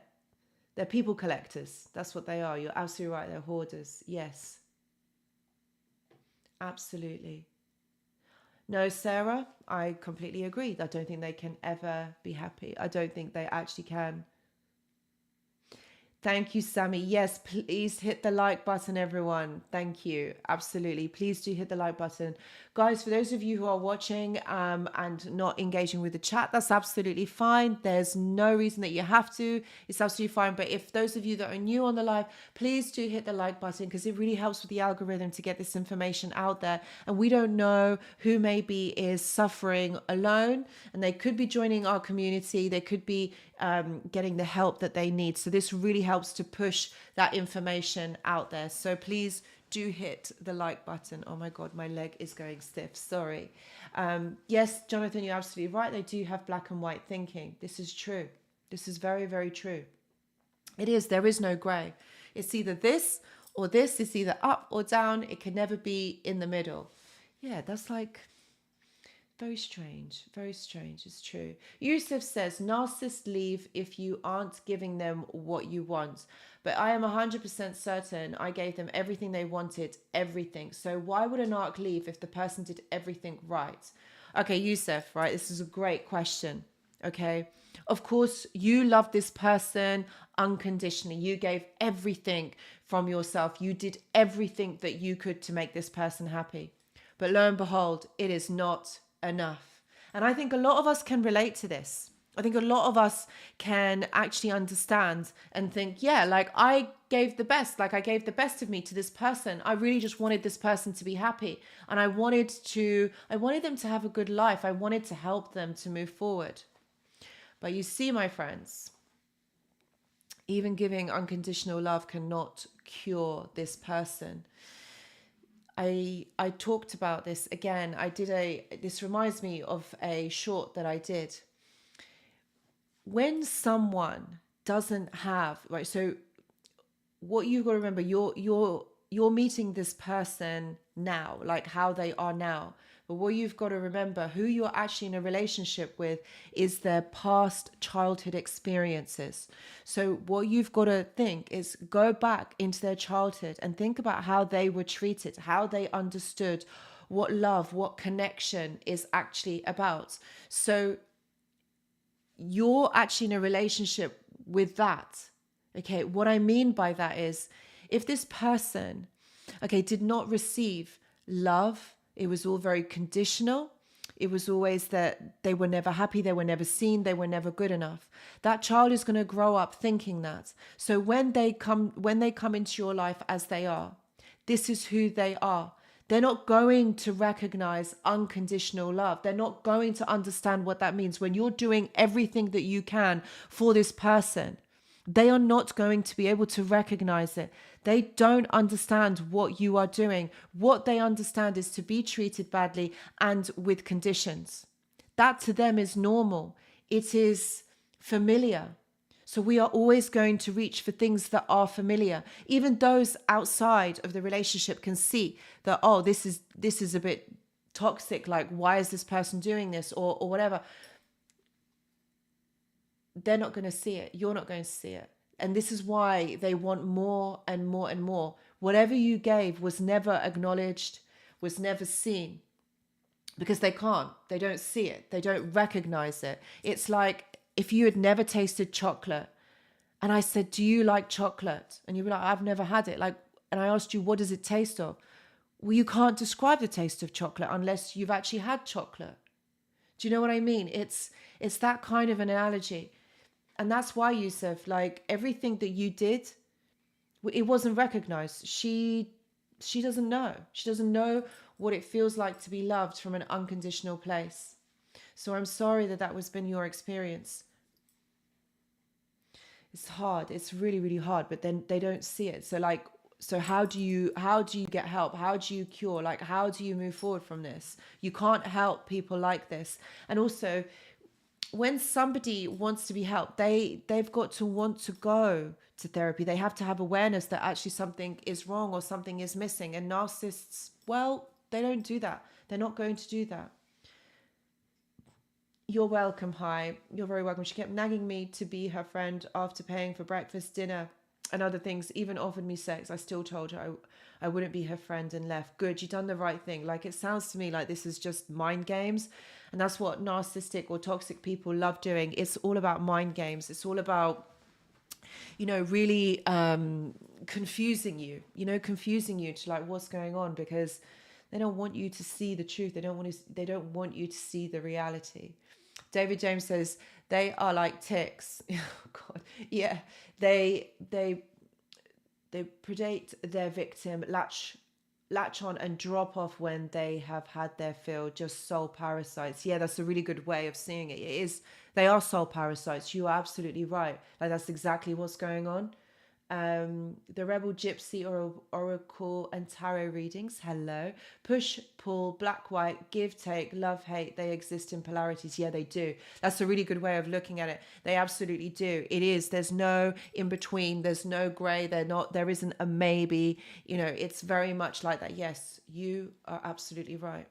they're people collectors. That's what they are. You're absolutely right. They're hoarders. Yes, absolutely. No, Sarah, I completely agree. I don't think they can ever be happy. I don't think they actually can. Thank you, Sammy. Yes, please hit the like button, everyone. Thank you. Absolutely. Please do hit the like button. Guys, for those of you who are watching and not engaging with the chat, that's absolutely fine. There's no reason that you have to. It's absolutely fine. But if those of you that are new on the live, please do hit the like button, because it really helps with the algorithm to get this information out there. And we don't know who maybe is suffering alone, and they could be joining our community. They could be getting the help that they need. So this really helps to push that information out there. So please do hit the like button. Oh my God, my leg is going stiff. Sorry. Yes, Jonathan, you're absolutely right. They do have black and white thinking. This is true. This is very, very true. It is. There is no gray. It's either this or this. It's either up or down. It can never be in the middle. Yeah, that's like very strange. Very strange. It's true. Yusuf says, narcissists leave if you aren't giving them what you want. But I am 100% certain I gave them everything they wanted, everything. So why would a narc leave if the person did everything right? Okay, Yusuf, right? This is a great question. Okay. Of course, you love this person unconditionally. You gave everything from yourself. You did everything that you could to make this person happy. But lo and behold, it is not enough. And I think a lot of us can relate to this. I think a lot of us can actually understand and think, yeah, like, I gave the best, like I gave the best of me to this person. I really just wanted this person to be happy. And I wanted them to have a good life. I wanted to help them to move forward. But you see, my friends, even giving unconditional love cannot cure this person. I talked about this again. This reminds me of a short that I did. When someone doesn't have, right, so what you've got to remember, you're meeting this person now, like how they are now. But what you've got to remember, who you're actually in a relationship with is their past childhood experiences. So what you've got to think is go back into their childhood and think about how they were treated, how they understood what love, what connection is actually about. So you're actually in a relationship with that. Okay, what I mean by that is, if this person, okay, did not receive love, it was all very conditional. It was always that they were never happy, they were never seen, they were never good enough. That child is going to grow up thinking that. So when they come into your life as they are, this is who they are. They're not going to recognize unconditional love. They're not going to understand what that means. When you're doing everything that you can for this person, they are not going to be able to recognize it. They don't understand what you are doing. What they understand is to be treated badly and with conditions. That to them is normal. It is familiar. So we are always going to reach for things that are familiar. Even those outside of the relationship can see that, oh, this is a bit toxic. Like, why is this person doing this, or whatever? They're not going to see it. You're not going to see it. And this is why they want more and more and more. Whatever you gave was never acknowledged, was never seen, because they can't. They don't see it. They don't recognize it. It's like if you had never tasted chocolate and I said, do you like chocolate? And you'd be like, I've never had it. Like, and I asked you, what does it taste of? Well, you can't describe the taste of chocolate unless you've actually had chocolate. Do you know what I mean? It's that kind of an analogy. And that's why, Yusuf, like, everything that you did, it wasn't recognized. She doesn't know. She doesn't know what it feels like to be loved from an unconditional place. So I'm sorry that was been your experience. It's hard. It's really, really hard. But then they don't see it. So, like, So how do you get help? How do you cure? Like, how do you move forward from this? You can't help people like this. And also, when somebody wants to be helped, they've got to want to go to therapy. They have to have awareness that actually something is wrong or something is missing. And narcissists, well, they don't do that. They're not going to do that. You're welcome. Hi, you're very welcome. She kept nagging me to be her friend after paying for breakfast, dinner, and other things, even offered me sex. I still told her I wouldn't be her friend and left. Good, you done the right thing. Like, it sounds to me like this is just mind games. And that's what narcissistic or toxic people love doing. It's all about mind games. It's all about, really confusing you, to like what's going on, because they don't want you to see the truth. They don't want you to see the reality. David James says they are like ticks. Oh God, yeah. They predate their victim, latch on and drop off when they have had their fill. Just soul parasites. Yeah, that's a really good way of seeing it. It is. They are soul parasites. You are absolutely right. Like, that's exactly what's going on. The Rebel Gypsy or Oracle and Tarot readings. Hello. Push, pull, black, white, give, take, love, hate. They exist in polarities. Yeah, they do. That's a really good way of looking at it. They absolutely do. It is. There's no in between. There's no gray. There isn't a maybe. It's very much like that. Yes, you are absolutely right.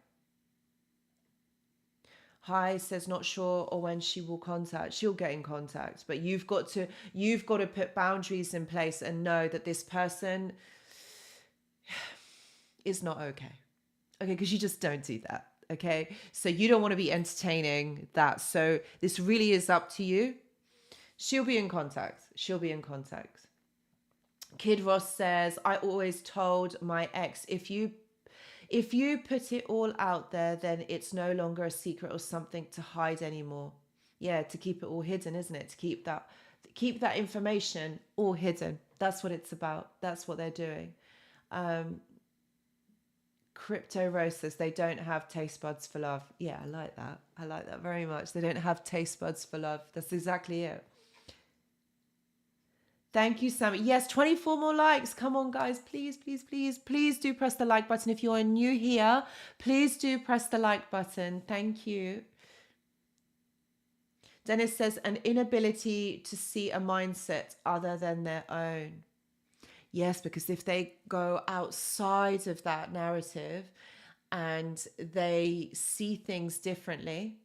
Hi says not sure or when she will contact. She'll get in contact, but you've got to put boundaries in place and know that this person is not okay. Okay, because you just don't do that. Okay, so you don't want to be entertaining that. So this really is up to you. She'll be in contact. Kid Ross says, I always told my ex, if you put it all out there, then it's no longer a secret or something to hide anymore. Yeah, to keep it all hidden, isn't it? To keep that information all hidden. That's what it's about. That's what they're doing. Crypto Rose says they don't have taste buds for love. Yeah, I like that. I like that very much. They don't have taste buds for love. That's exactly it. Thank you, Sammy. Yes, 24 more likes. Come on, guys. Please, please, please, please do press the like button. If you're new here, please do press the like button. Thank you. Dennis says an inability to see a mindset other than their own. Yes, because if they go outside of that narrative and they see things differently,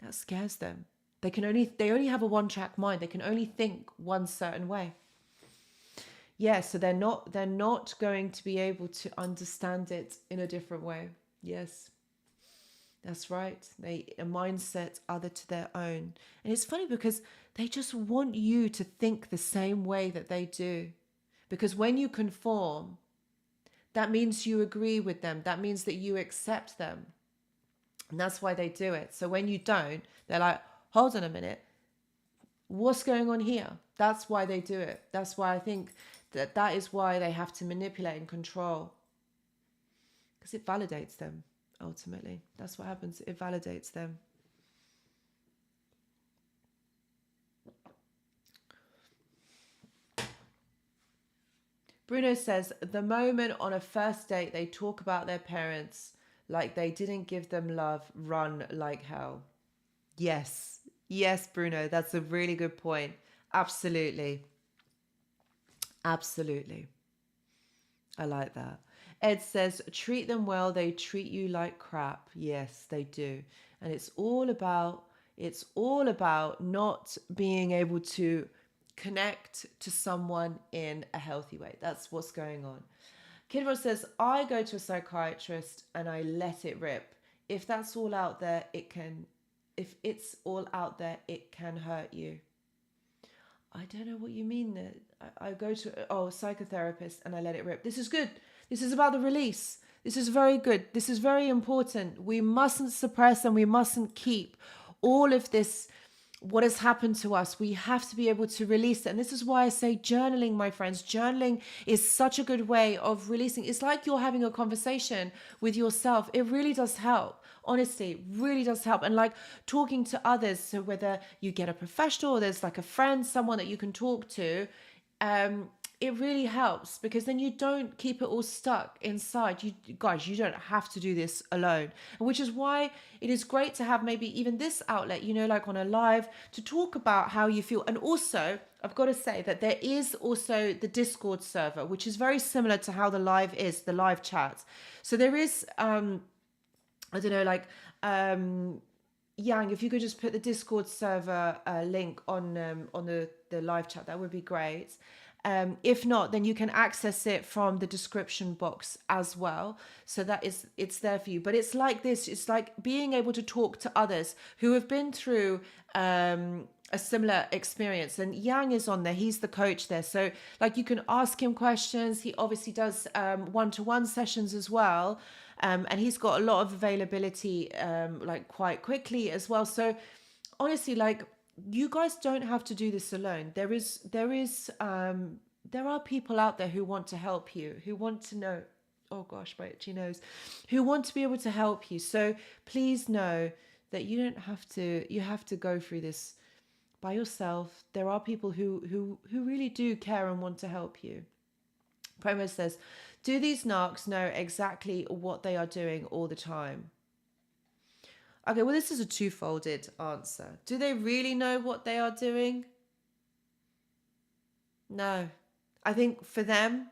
that scares them. They only have a one-track mind. They can only think one certain way. Yeah, so they're not going to be able to understand it in a different way. Yes, that's right. A mindset other to their own. And it's funny because they just want you to think the same way that they do. Because when you conform, that means you agree with them. That means that you accept them. And that's why they do it. So when you don't, they're like, hold on a minute, what's going on here? That's why they do it. That's why I think that is why they have to manipulate and control. Because it validates them, ultimately. That's what happens. It validates them. Bruno says, the moment on a first date they talk about their parents like they didn't give them love, run like hell. Yes, Bruno, that's a really good point. Absolutely. I like that. Ed says, treat them well, they treat you like crap. Yes, they do. And it's all about not being able to connect to someone in a healthy way. That's what's going on. Kid Ross says, I go to a psychiatrist and I let it rip. If that's all out there, if it's all out there, it can hurt you. I don't know what you mean there. I go to a psychotherapist and I let it rip. This is good. This is about the release. This is very good. This is very important. We mustn't suppress and we mustn't keep all of this, what has happened to us. We have to be able to release it. And this is why I say journaling, my friends. Journaling is such a good way of releasing. It's like you're having a conversation with yourself. It really does help. Honestly, really does help. And like talking to others, so whether you get a professional or there's like a friend, someone that you can talk to, it really helps, because then you don't keep it all stuck inside. You guys, you don't have to do this alone, and which is why it is great to have maybe even this outlet, you know, like on a live, to talk about how you feel. And also, I've got to say that there is also the Discord server, which is very similar to how the live is, the live chat. So there is I don't know, like Yang, if you could just put the Discord server link on the live chat, that would be great. If not, then you can access it from the description box as well. So that is, it's there for you. But it's like this, it's like being able to talk to others who have been through a similar experience. And Yang is on there, he's the coach there. So like you can ask him questions. He obviously does one-to-one sessions as well. And he's got a lot of availability like quite quickly as well. So honestly, like, you guys don't have to do this alone. There are people out there who want to help you, who want to know, oh gosh, my itchy nose, who want to be able to help you. So please know that you don't have to, you have to go through this by yourself. There are people who really do care and want to help you. Promo says, do these narcs know exactly what they are doing all the time? Okay, well, this is a two-folded answer. Do they really know what they are doing? No. I think for them,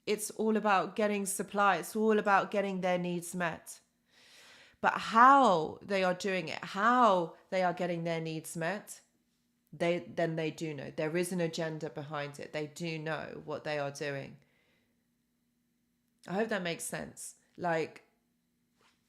it's all about getting supply. It's all about getting their needs met. But how they are doing it, how they are getting their needs met, they do know. There is an agenda behind it. They do know what they are doing. I hope that makes sense. Like,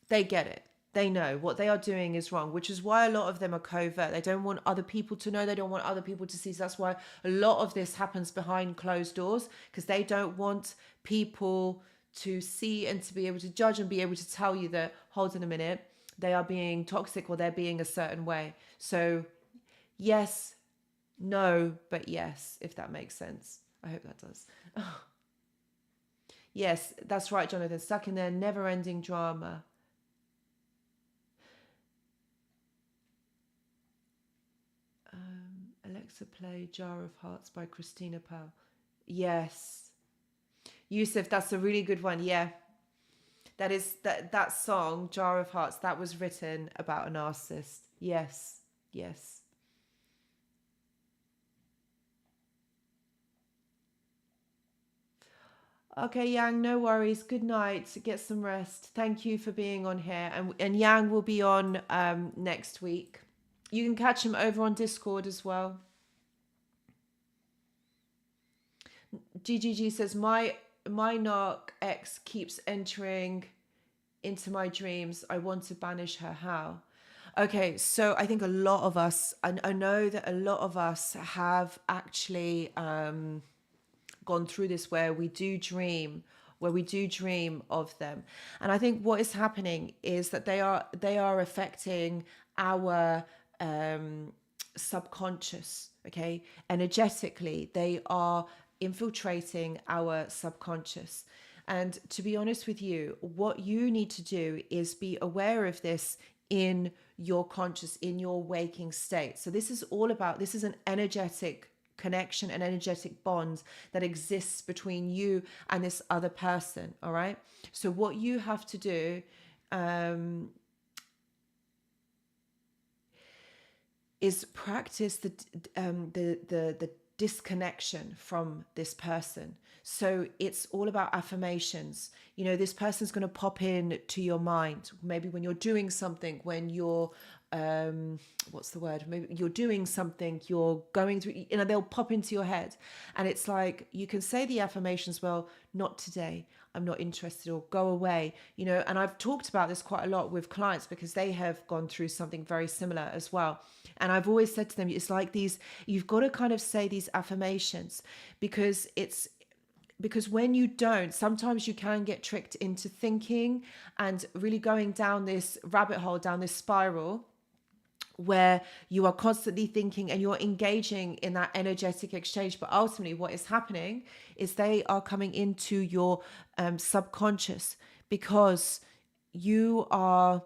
they get it. They know what they are doing is wrong, which is why a lot of them are covert. They don't want other people to know. They don't want other people to see. So that's why a lot of this happens behind closed doors, because they don't want people to see and to be able to judge and be able to tell you that, hold on a minute, they are being toxic or they're being a certain way. So yes, no, but yes, if that makes sense. I hope that does. Oh. Yes, that's right, Jonathan. Stuck in their never-ending drama. Alexa, play Jar of Hearts by Christina Powell. Yes. Yusuf, that's a really good one. Yeah. That is that song, Jar of Hearts, that was written about a narcissist. Yes. Yes. Okay, Yang, no worries. Good night. Get some rest. Thank you for being on here. And Yang will be on next week. You can catch him over on Discord as well. GGG says, my narc ex keeps entering into my dreams. I want to banish her. How? Okay, so I think a lot of us, I know that a lot of us have actually gone through this, where we do dream of them. And I think what is happening is that they are affecting our subconscious. Okay, energetically they are infiltrating our subconscious. And to be honest with you, what you need to do is be aware of this in your conscious, in your waking state. So this is all about, this is an energetic connection, an energetic bond that exists between you and this other person. All right, so what you have to do is practice the disconnection from this person. So it's all about affirmations. You know, this person's going to pop in to your mind, maybe when you're doing something, when you're what's the word, maybe you're doing something, you're going through, you know, they'll pop into your head. And it's like, you can say the affirmations, well, not today, I'm not interested, or go away, you know. And I've talked about this quite a lot with clients, because they have gone through something very similar as well. And I've always said to them, it's like these, you've got to kind of say these affirmations, because when you don't, sometimes you can get tricked into thinking and really going down this rabbit hole, down this spiral, where you are constantly thinking and you're engaging in that energetic exchange. But ultimately what is happening is they are coming into your subconscious, because you are,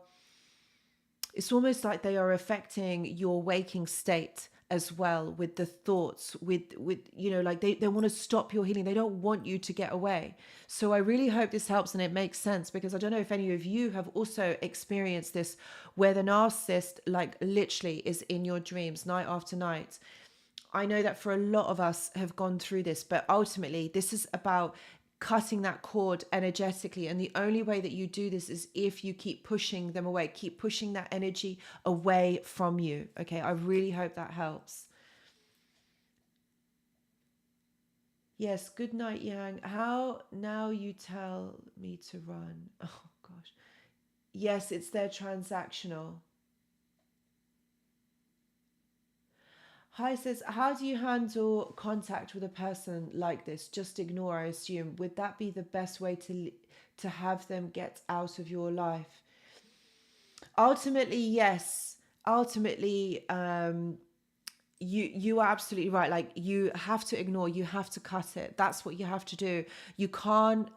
it's almost like they are affecting your waking state. as well, with the thoughts, with like they want to stop your healing. They don't want you to get away. So I really hope this helps and it makes sense, because I don't know if any of you have also experienced this, where the narcissist like literally is in your dreams night after night. I know that for a lot of us have gone through this, but ultimately this is about cutting that cord energetically. And the only way that you do this is if you keep pushing them away, keep pushing that energy away from you. Okay, I really hope that helps. Yes, good night, Yang. How now you tell me to run? Oh gosh. Yes, it's their transactional. Hi says, how do you handle contact with a person like this? Just ignore, I assume. Would that be the best way to have them get out of your life? Ultimately, yes. Ultimately, you are absolutely right. Like, you have to ignore, you have to cut it. That's what you have to do. You can't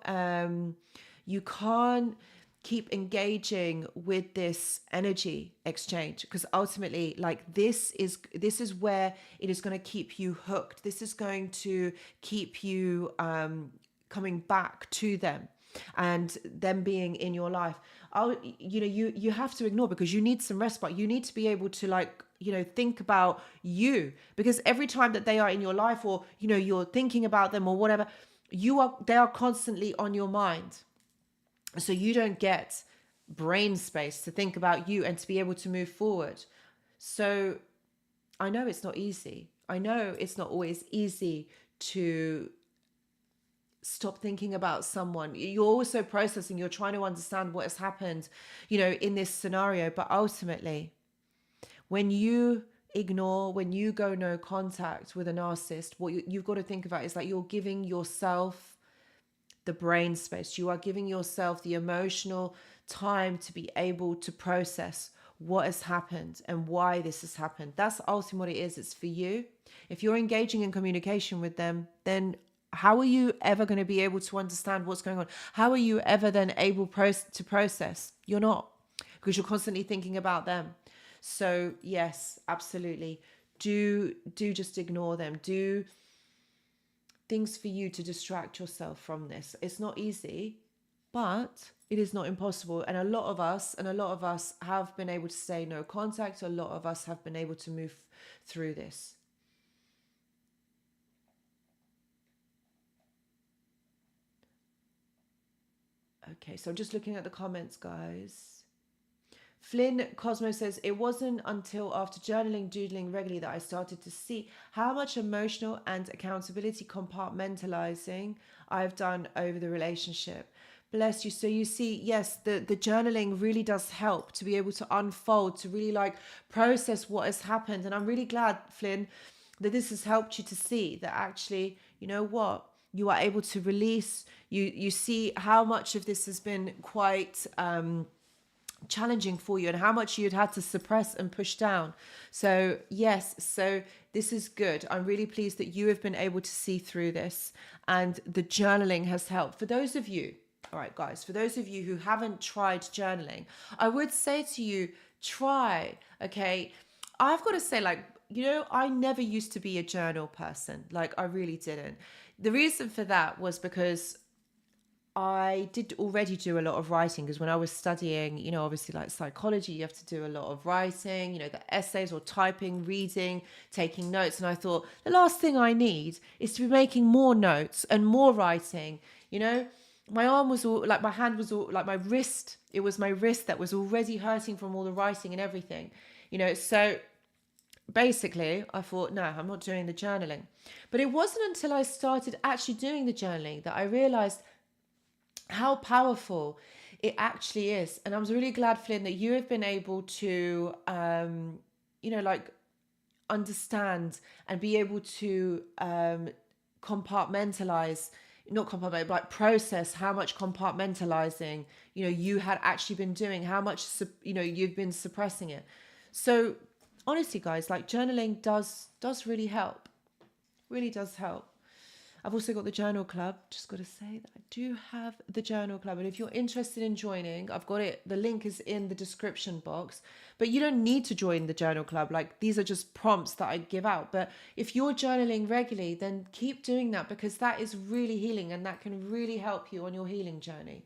keep engaging with this energy exchange, because ultimately, like, this is where it is going to keep you hooked. This is going to keep you coming back to them and them being in your life. You have to ignore, because you need some respite. You need to be able to, like, think about you, because every time that they are in your life, or you're thinking about them or whatever, they are constantly on your mind. So you don't get brain space to think about you and to be able to move forward. So I know it's not easy. I know it's not always easy to stop thinking about someone. You're also processing, you're trying to understand what has happened, in this scenario. But ultimately, when you ignore, when you go no contact with a narcissist, what you've got to think about is that you're giving yourself the brain space. You are giving yourself the emotional time to be able to process what has happened and why this has happened. That's ultimately what it is. It's for you. If you're engaging in communication with them, then how are you ever going to be able to understand what's going on? How are you ever then able to process? You're not, because you're constantly thinking about them. So yes, absolutely. Do just ignore them. Do things for you to distract yourself from this. It's not easy, but it is not impossible. And a lot of us have been able to stay no contact. A lot of us have been able to move through this. Okay, so I'm just looking at the comments, guys. Flynn Cosmo says, it wasn't until after journaling, doodling regularly that I started to see how much emotional and accountability compartmentalizing I've done over the relationship. Bless you. So you see, yes, the journaling really does help to be able to unfold, to really like process what has happened. And I'm really glad, Flynn, that this has helped you to see that actually, you know what, you are able to release. You see how much of this has been quite challenging for you, and how much you'd had to suppress and push down. So yes, so this is good. I'm really pleased that you have been able to see through this, and the journaling has helped. For those of you, all right guys, for those of you who haven't tried journaling, I would say to you, try. Okay, I've got to say, like, I never used to be a journal person. Like, I really didn't. The reason for that was because I did already do a lot of writing, because when I was studying, obviously like psychology, you have to do a lot of writing, the essays or typing, reading, taking notes. And I thought the last thing I need is to be making more notes and more writing. My arm was all like, my hand was all like, my wrist, it was my wrist that was already hurting from all the writing and everything, so basically I thought, no, I'm not doing the journaling. But it wasn't until I started actually doing the journaling that I realized how powerful it actually is. And I was really glad, Flynn, that you have been able to, like, understand and be able to compartmentalize, not compartmentalize, but like process how much compartmentalizing, you had actually been doing, how much, you've been suppressing it. So honestly, guys, like, journaling does really help. Really does help. I've also got the journal club. Just got to say that I do have the journal club. And if you're interested in joining, I've got it. The link is in the description box. But you don't need to join the journal club. Like, these are just prompts that I give out. But if you're journaling regularly, then keep doing that, because that is really healing and that can really help you on your healing journey.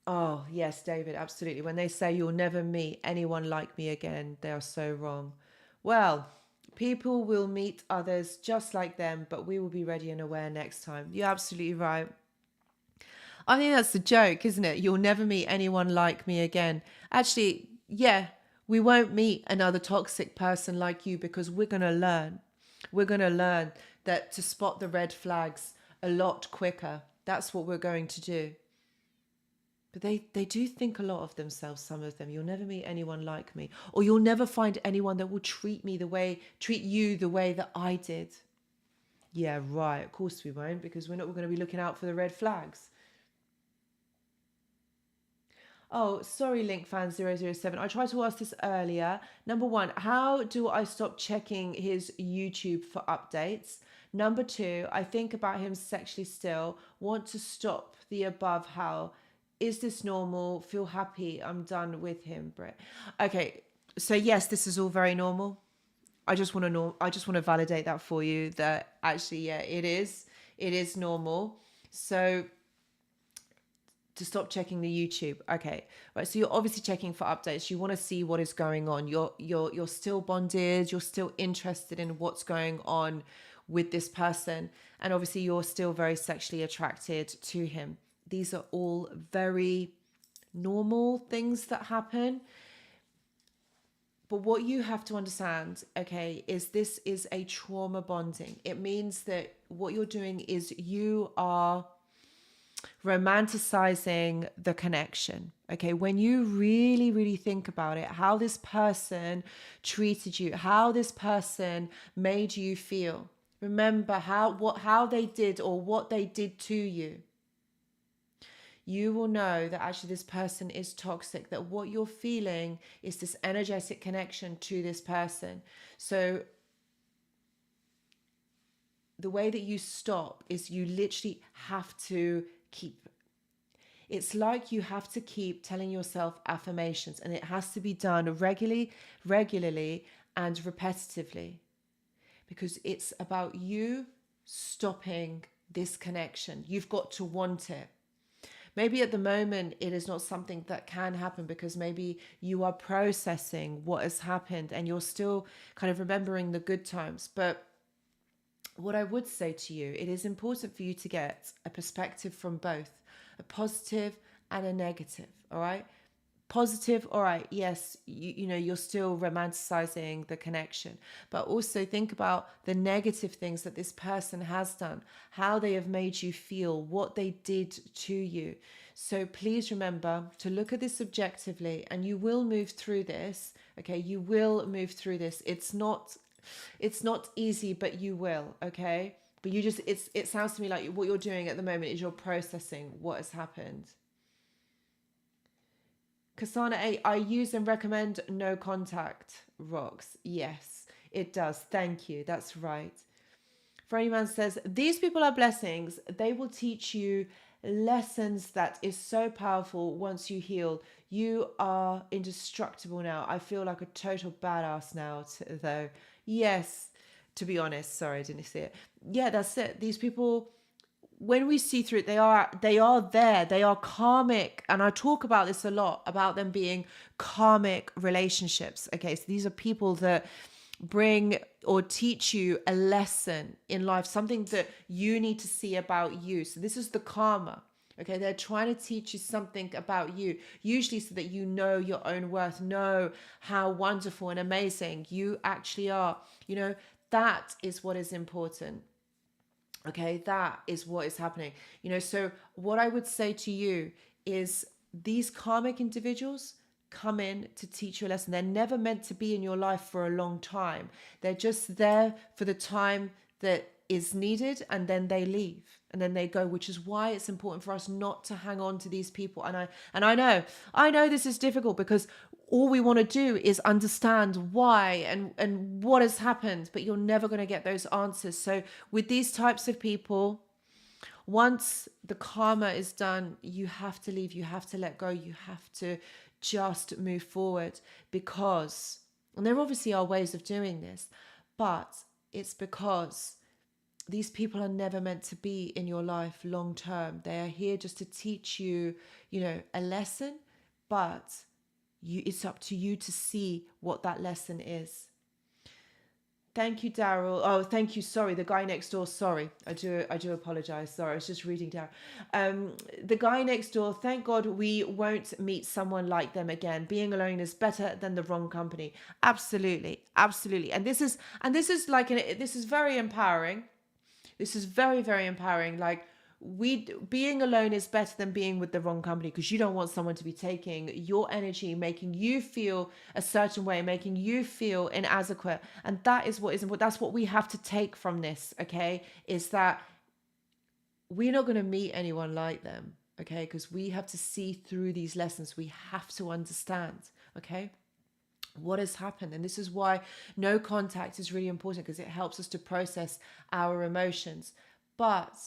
Oh, yes, David, absolutely. When they say you'll never meet anyone like me again, they are so wrong. Well, people will meet others just like them, but we will be ready and aware next time. You're absolutely right. I think that's the joke, isn't it? You'll never meet anyone like me again. Actually, yeah, we won't meet another toxic person like you, because we're going to learn. We're going to learn that to spot the red flags a lot quicker. That's what we're going to do. But they do think a lot of themselves, some of them. You'll never meet anyone like me. Or you'll never find anyone that will treat you the way that I did. Yeah, right. Of course we won't, because we're going to be looking out for the red flags. Oh, sorry, LinkFan007. I tried to ask this earlier. Number one, how do I stop checking his YouTube for updates? Number two, I think about him sexually still. Want to stop the above. How? Is this normal? Feel happy. I'm done with him, Britt. Okay, so yes, this is all very normal. I just want to validate that for you, that actually, yeah, it is normal. So to stop checking the YouTube. Okay. Right. So you're obviously checking for updates. You want to see what is going on. You're still bonded. You're still interested in what's going on with this person. And obviously you're still very sexually attracted to him. These are all very normal things that happen. But what you have to understand, okay, is this is a trauma bonding. It means that what you're doing is you are romanticizing the connection. Okay, when you really, really think about it, how this person treated you, how this person made you feel. Remember how they did or what they did to you. You will know that actually this person is toxic, that what you're feeling is this energetic connection to this person. So the way that you stop is you literally have to it's like you have to keep telling yourself affirmations, and it has to be done regularly and repetitively, because it's about you stopping this connection. You've got to want it. Maybe at the moment it is not something that can happen, because maybe you are processing what has happened and you're still kind of remembering the good times. But what I would say to you, it is important for you to get a perspective from both, a positive and a negative. All right. Positive, all right, yes, you know, you're still romanticizing the connection, but also think about the negative things that this person has done, how they have made you feel, what they did to you. So please remember to look at this objectively, and you will move through this. Okay, you will move through this. It's not easy, but you will. Okay, but it sounds to me like what you're doing at the moment is you're processing what has happened. Kasana 8, I use and recommend no contact rocks. Yes, it does. Thank you. That's right. Freddyman says, these people are blessings. They will teach you lessons that is so powerful once you heal. You are indestructible now. I feel like a total badass now, though. Yes, to be honest. Sorry, I didn't see it. Yeah, that's it. These people, when we see through it, they are there. They are karmic. And I talk about this a lot, about them being karmic relationships. Okay, so these are people that bring or teach you a lesson in life, something that you need to see about you. So this is the karma. Okay, they're trying to teach you something about you, usually so that you know your own worth, know how wonderful and amazing you actually are. You know, that is what is important. Okay, that is what is happening. You know, so what I would say to you is these karmic individuals come in to teach you a lesson. They're never meant to be in your life for a long time. They're just there for the time that is needed, and then they leave and then they go, which is why it's important for us not to hang on to these people. And I know this is difficult, because all we want to do is understand why and what has happened, but you're never going to get those answers. So with these types of people, once the karma is done, you have to leave, you have to let go, you have to just move forward, because, and there obviously are ways of doing this, but it's because these people are never meant to be in your life long term. They are here just to teach you, a lesson, but it's up to you to see what that lesson is. Thank you, Daryl. Oh, thank you. Sorry, the guy next door. Sorry, I do apologize. Sorry, I was just reading down. The guy next door. Thank God we won't meet someone like them again. Being alone is better than the wrong company. Absolutely, absolutely. And this is this is very empowering. This is very, very empowering. Like, being alone is better than being with the wrong company, because you don't want someone to be taking your energy, making you feel a certain way, making you feel inadequate. And that is what is important. That's what we have to take from this, okay? Is that we're not going to meet anyone like them, okay? Because we have to see through these lessons. We have to understand, okay, what has happened. And this is why no contact is really important, because it helps us to process our emotions. But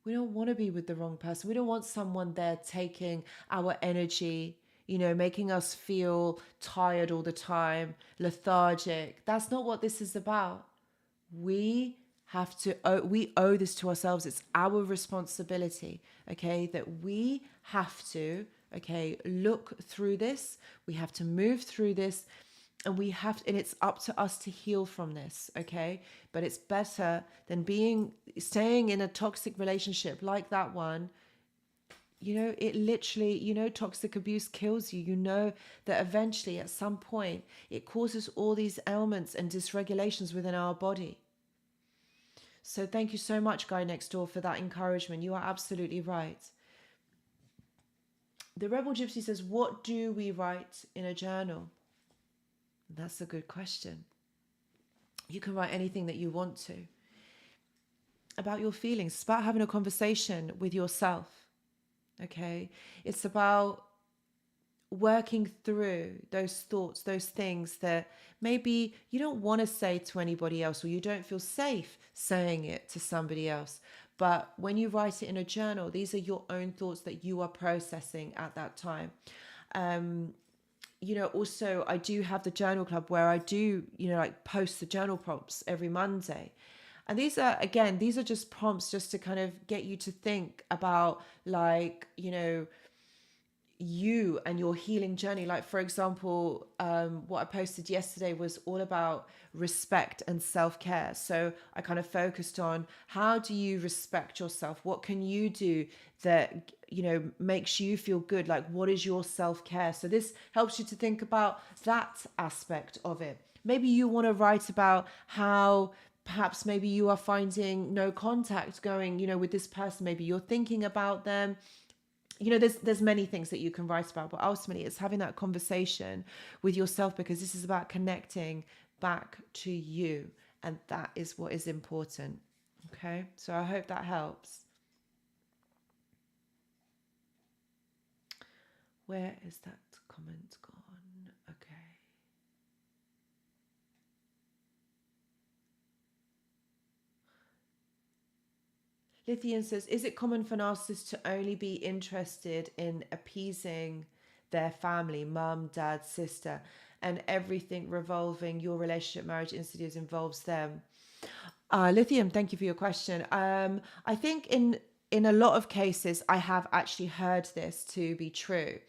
we don't want to be with the wrong person. We don't want someone there taking our energy, making us feel tired all the time, lethargic. That's not what this is about. We owe this to ourselves. It's our responsibility, okay, that we have to, look through this. We have to move through this. And and it's up to us to heal from this, okay? But it's better than staying in a toxic relationship like that one. It literally, toxic abuse kills you. You know that eventually at some point it causes all these ailments and dysregulations within our body. So thank you so much, guy next door, for that encouragement. You are absolutely right. The Rebel Gypsy says, what do we write in a journal? That's a good question. You can write anything that you want to about your feelings. It's about having a conversation with yourself, okay? It's about working through those thoughts, those things that maybe you don't want to say to anybody else, or you don't feel safe saying it to somebody else. But when you write it in a journal, these are your own thoughts that you are processing at that time. Also I do have the journal club where I do, post the journal prompts every Monday. And these are just prompts just to kind of get you to think about, you and your healing journey. Like, for example, what I posted yesterday was all about respect and self-care. So I kind of focused on, how do you respect yourself? What can you do that makes you feel good? Like, what is your self-care? So this helps you to think about that aspect of it. Maybe you want to write about how perhaps maybe you are finding no contact going, with this person. Maybe you're thinking about them. There's many things that you can write about, but ultimately it's having that conversation with yourself, because this is about connecting back to you, and that is what is important. Okay, so I hope that helps. Where is that comment gone? Okay. Lithian says, is it common for narcissists to only be interested in appeasing their family, mum, dad, sister, and everything revolving your relationship, marriage, incidents involves them? Lithium, thank you for your question. I think in a lot of cases, I have actually heard this to be true.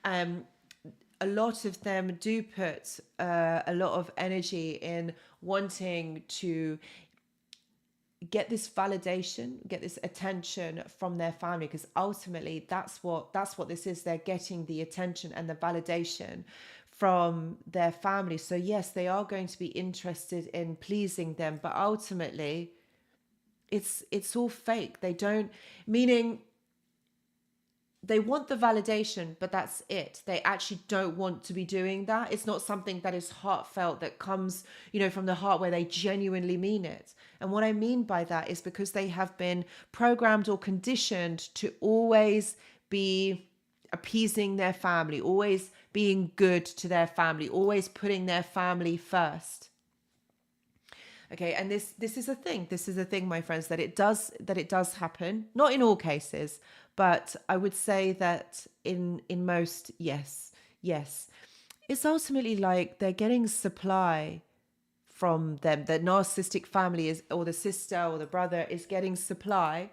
A lot of them do put a lot of energy in wanting to get this validation, get this attention from their family, because ultimately that's what this is. They're getting the attention and the validation from their family. So yes, they are going to be interested in pleasing them, but ultimately it's all fake. Meaning they want the validation, but that's it. They actually don't want to be doing that. It's not something that is heartfelt, that comes, from the heart, where they genuinely mean it. And what I mean by that is because they have been programmed or conditioned to always be appeasing their family, always being good to their family, always putting their family first. Okay, and this is a thing. This is a thing, my friends, that it does happen. Not in all cases, but I would say that in most, yes. It's ultimately like they're getting supply from them. The narcissistic family is, or the sister or the brother is getting supply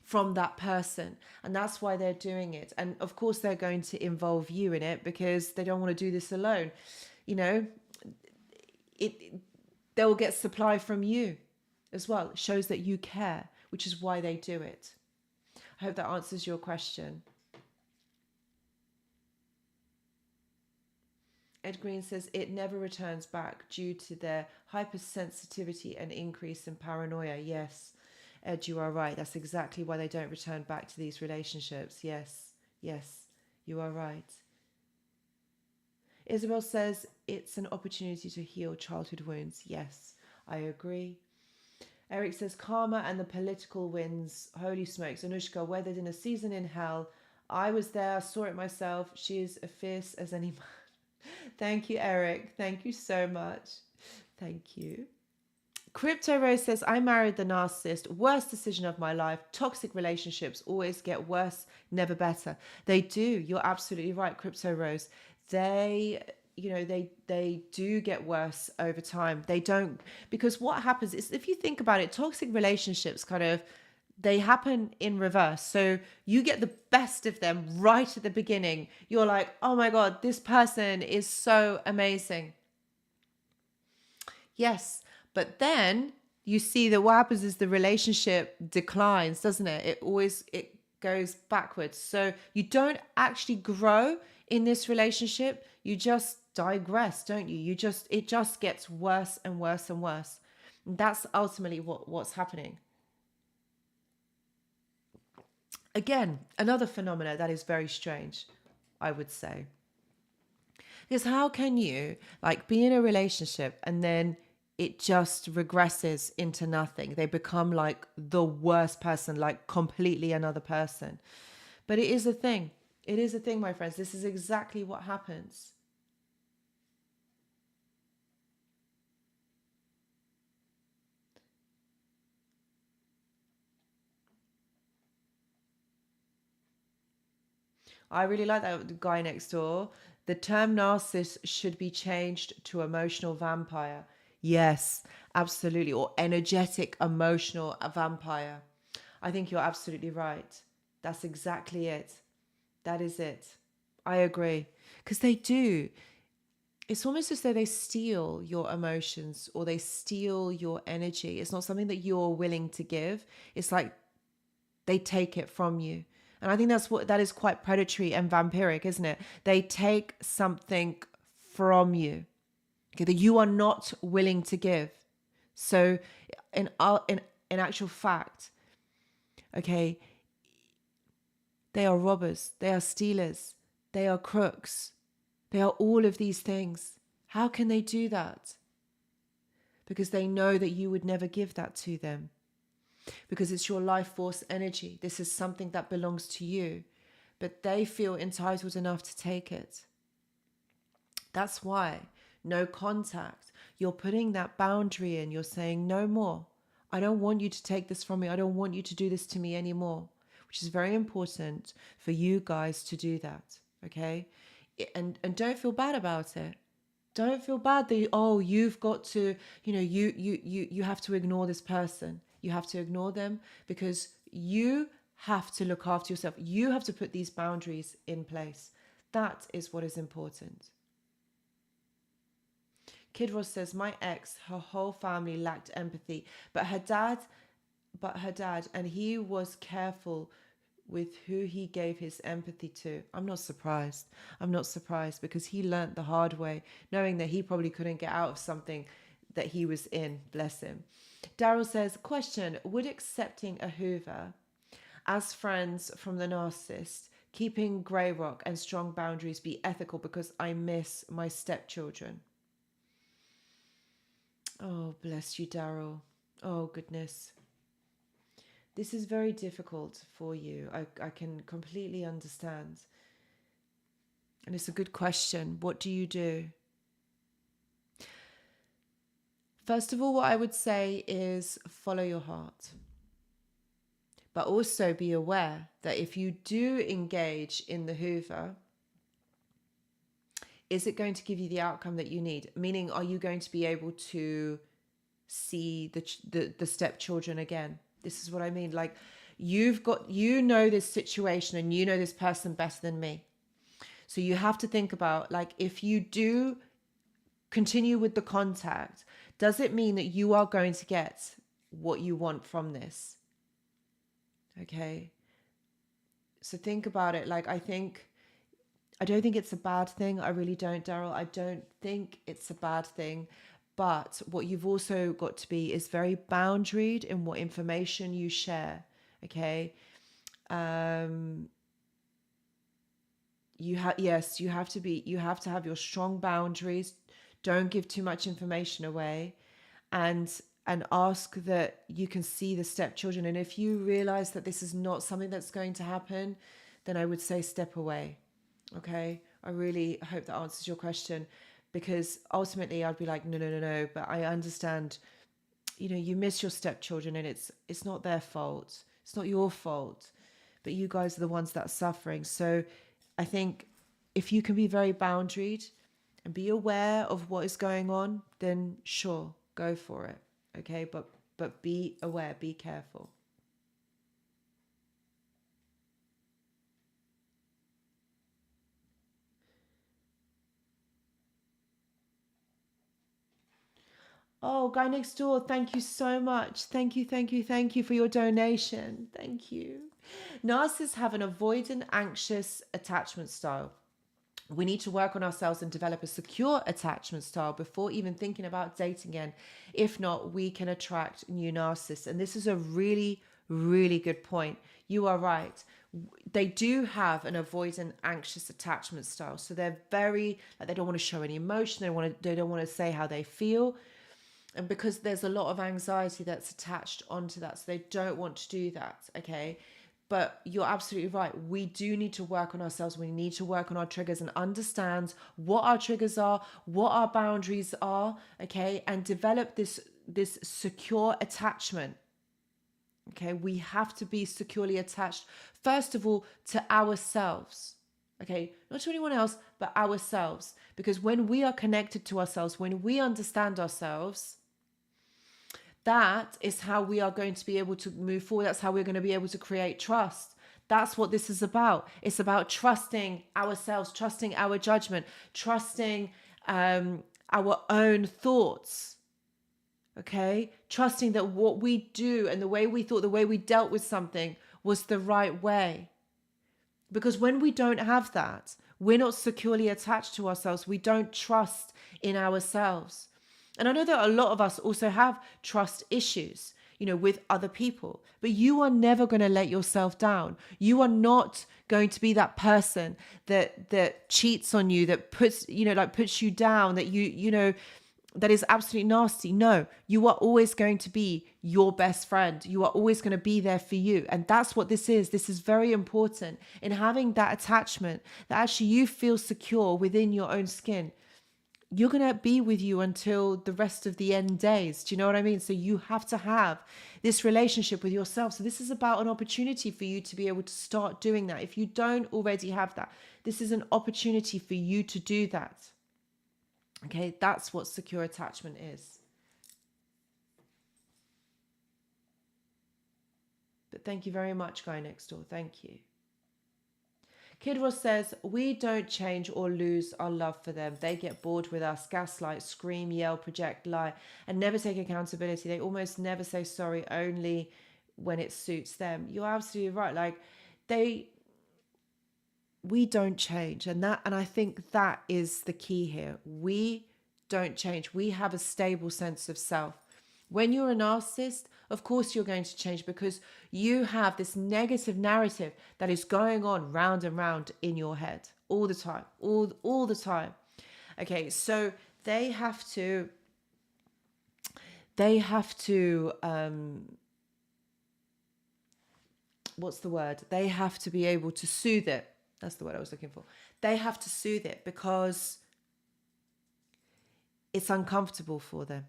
from that person, and that's why they're doing it. And of course they're going to involve you in it because they don't want to do this alone. You know, they'll get supply from you as well. It shows that you care, which is why they do it. I hope that answers your question. Ed Green says it never returns back due to their hypersensitivity and increase in paranoia. Yes, Ed, you are right. That's exactly why they don't return back to these relationships. Yes, you are right. Isabel says it's an opportunity to heal childhood wounds. Yes, I agree. Eric says karma and the political winds. Holy smokes. Anushka, weathered in a season in hell. I was there, saw it myself. She is as fierce as any man. Thank you, Eric. Thank you so much. Thank you. Crypto Rose says, I married the narcissist. Worst decision of my life. Toxic relationships always get worse, never better. They do. You're absolutely right, Crypto Rose. They do get worse over time. They don't, because what happens is, if you think about it, toxic relationships they happen in reverse. So you get the best of them right at the beginning. You're like, oh my God, this person is so amazing. Yes. But then you see that what happens is the relationship declines, doesn't it? It goes backwards. So you don't actually grow in this relationship. You just digress, don't you? It just gets worse and worse and worse. And that's ultimately what's happening. Again, another phenomena that is very strange, I would say. Because how can you be in a relationship and then it just regresses into nothing? They become like the worst person, like completely another person. But it is a thing. It is a thing, my friends. This is exactly what happens. I really like that guy next door. The term narcissist should be changed to emotional vampire. Yes, absolutely. Or energetic emotional vampire. I think you're absolutely right. That's exactly it. That is it. I agree. Because they do. It's almost as though they steal your emotions or they steal your energy. It's not something that you're willing to give. It's like they take it from you. And I think that is quite predatory and vampiric, isn't it? They take something from you, okay, that you are not willing to give. So in actual fact, okay, they are robbers, they are stealers, they are crooks, they are all of these things. How can they do that? Because they know that you would never give that to them. Because it's your life force energy. This is something that belongs to you. But they feel entitled enough to take it. That's why no contact. You're putting that boundary in. You're saying no more. I don't want you to take this from me. I don't want you to do this to me anymore. Which is very important for you guys to do that. Okay? And don't feel bad about it. Don't feel bad that you've got to, you have to ignore this person. You have to ignore them because you have to look after yourself. You have to put these boundaries in place. That is what is important. Kid Ross says, my ex, her whole family lacked empathy, but her dad, and he was careful with who he gave his empathy to. I'm not surprised because he learnt the hard way, knowing that he probably couldn't get out of something that he was in. Bless him. Daryl says, question, would accepting a hoover as friends from the narcissist, keeping grey rock and strong boundaries be ethical because I miss my stepchildren? Oh, bless you, Daryl. Oh, goodness. This is very difficult for you. I can completely understand. And it's a good question. What do you do? First of all, what I would say is follow your heart. But also be aware that if you do engage in the Hoover, is it going to give you the outcome that you need? Meaning, are you going to be able to see the stepchildren again? This is what I mean. Like, you know this situation and you know this person better than me. So you have to think about, like, if you do continue with the contact, does it mean that you are going to get what you want from this? Okay. So think about it. Like, I don't think it's a bad thing. I really don't, Daryl. I don't think it's a bad thing. But what you've also got to be is very boundaried in what information you share. Okay. You have to have your strong boundaries. Don't give too much information away, and ask that you can see the stepchildren. And if you realize that this is not something that's going to happen, then I would say step away. Okay. I really hope that answers your question, because ultimately I'd be like, no. But I understand, you miss your stepchildren, and it's not their fault. It's not your fault, but you guys are the ones that are suffering. So I think if you can be very boundaried and be aware of what is going on, then sure, go for it. Okay. But be aware, be careful. Oh, guy next door, thank you so much. Thank you for your donation. Thank you. Narcissists have an avoidant, anxious attachment style. We need to work on ourselves and develop a secure attachment style before even thinking about dating again. If not, we can attract new narcissists. And this is a really, really good point. You are right. They do have an avoidant, anxious attachment style. So they're very, like, they don't want to show any emotion. They don't want to say how they feel. And because there's a lot of anxiety that's attached onto that, so they don't want to do that, okay? But you're absolutely right. We do need to work on ourselves. We need to work on our triggers and understand what our triggers are, what our boundaries are, okay? And develop this secure attachment, okay? We have to be securely attached, first of all, to ourselves, okay? Not to anyone else, but ourselves. Because when we are connected to ourselves, when we understand ourselves, that is how we are going to be able to move forward. That's how we're going to be able to create trust. That's what this is about. It's about trusting ourselves, trusting our judgment, trusting our own thoughts. Okay? Trusting that what we do and the way we thought, the way we dealt with something was the right way. Because when we don't have that, we're not securely attached to ourselves. We don't trust in ourselves. And I know that a lot of us also have trust issues, with other people, but you are never going to let yourself down. You are not going to be that person that cheats on you, that puts you down, that that is absolutely nasty. No, you are always going to be your best friend. You are always going to be there for you. And that's what this is. This is very important in having that attachment, that actually you feel secure within your own skin. You're going to be with you until the rest of the end days. Do you know what I mean? So you have to have this relationship with yourself. So this is about an opportunity for you to be able to start doing that. If you don't already have that, this is an opportunity for you to do that. Okay, that's what secure attachment is. But thank you very much, guy next door. Thank you. Kid Ross says, we don't change or lose our love for them. They get bored with us, gaslight, scream, yell, project, lie, and never take accountability. They almost never say sorry, only when it suits them. You're absolutely right. Like, we don't change. And I think that is the key here. We don't change. We have a stable sense of self. When you're a narcissist, of course you're going to change, because you have this negative narrative that is going on round and round in your head all the time, all the time. Okay, so they have to what's the word? They have to be able to soothe it. That's the word I was looking for. They have to soothe it because it's uncomfortable for them.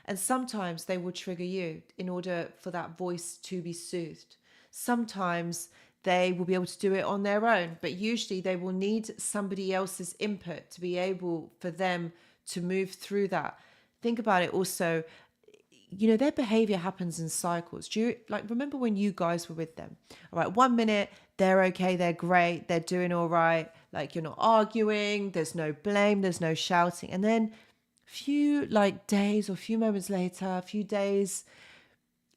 And sometimes they will trigger you in order for that voice to be soothed. Sometimes they will be able to do it on their own, but usually they will need somebody else's input to be able for them to move through that. Think about it also, their behavior happens in cycles. Do you remember when you guys were with them? All right, 1 minute, they're okay, they're great, they're doing all right. Like, you're not arguing, there's no blame, there's no shouting. And then few days or few moments later, a few days,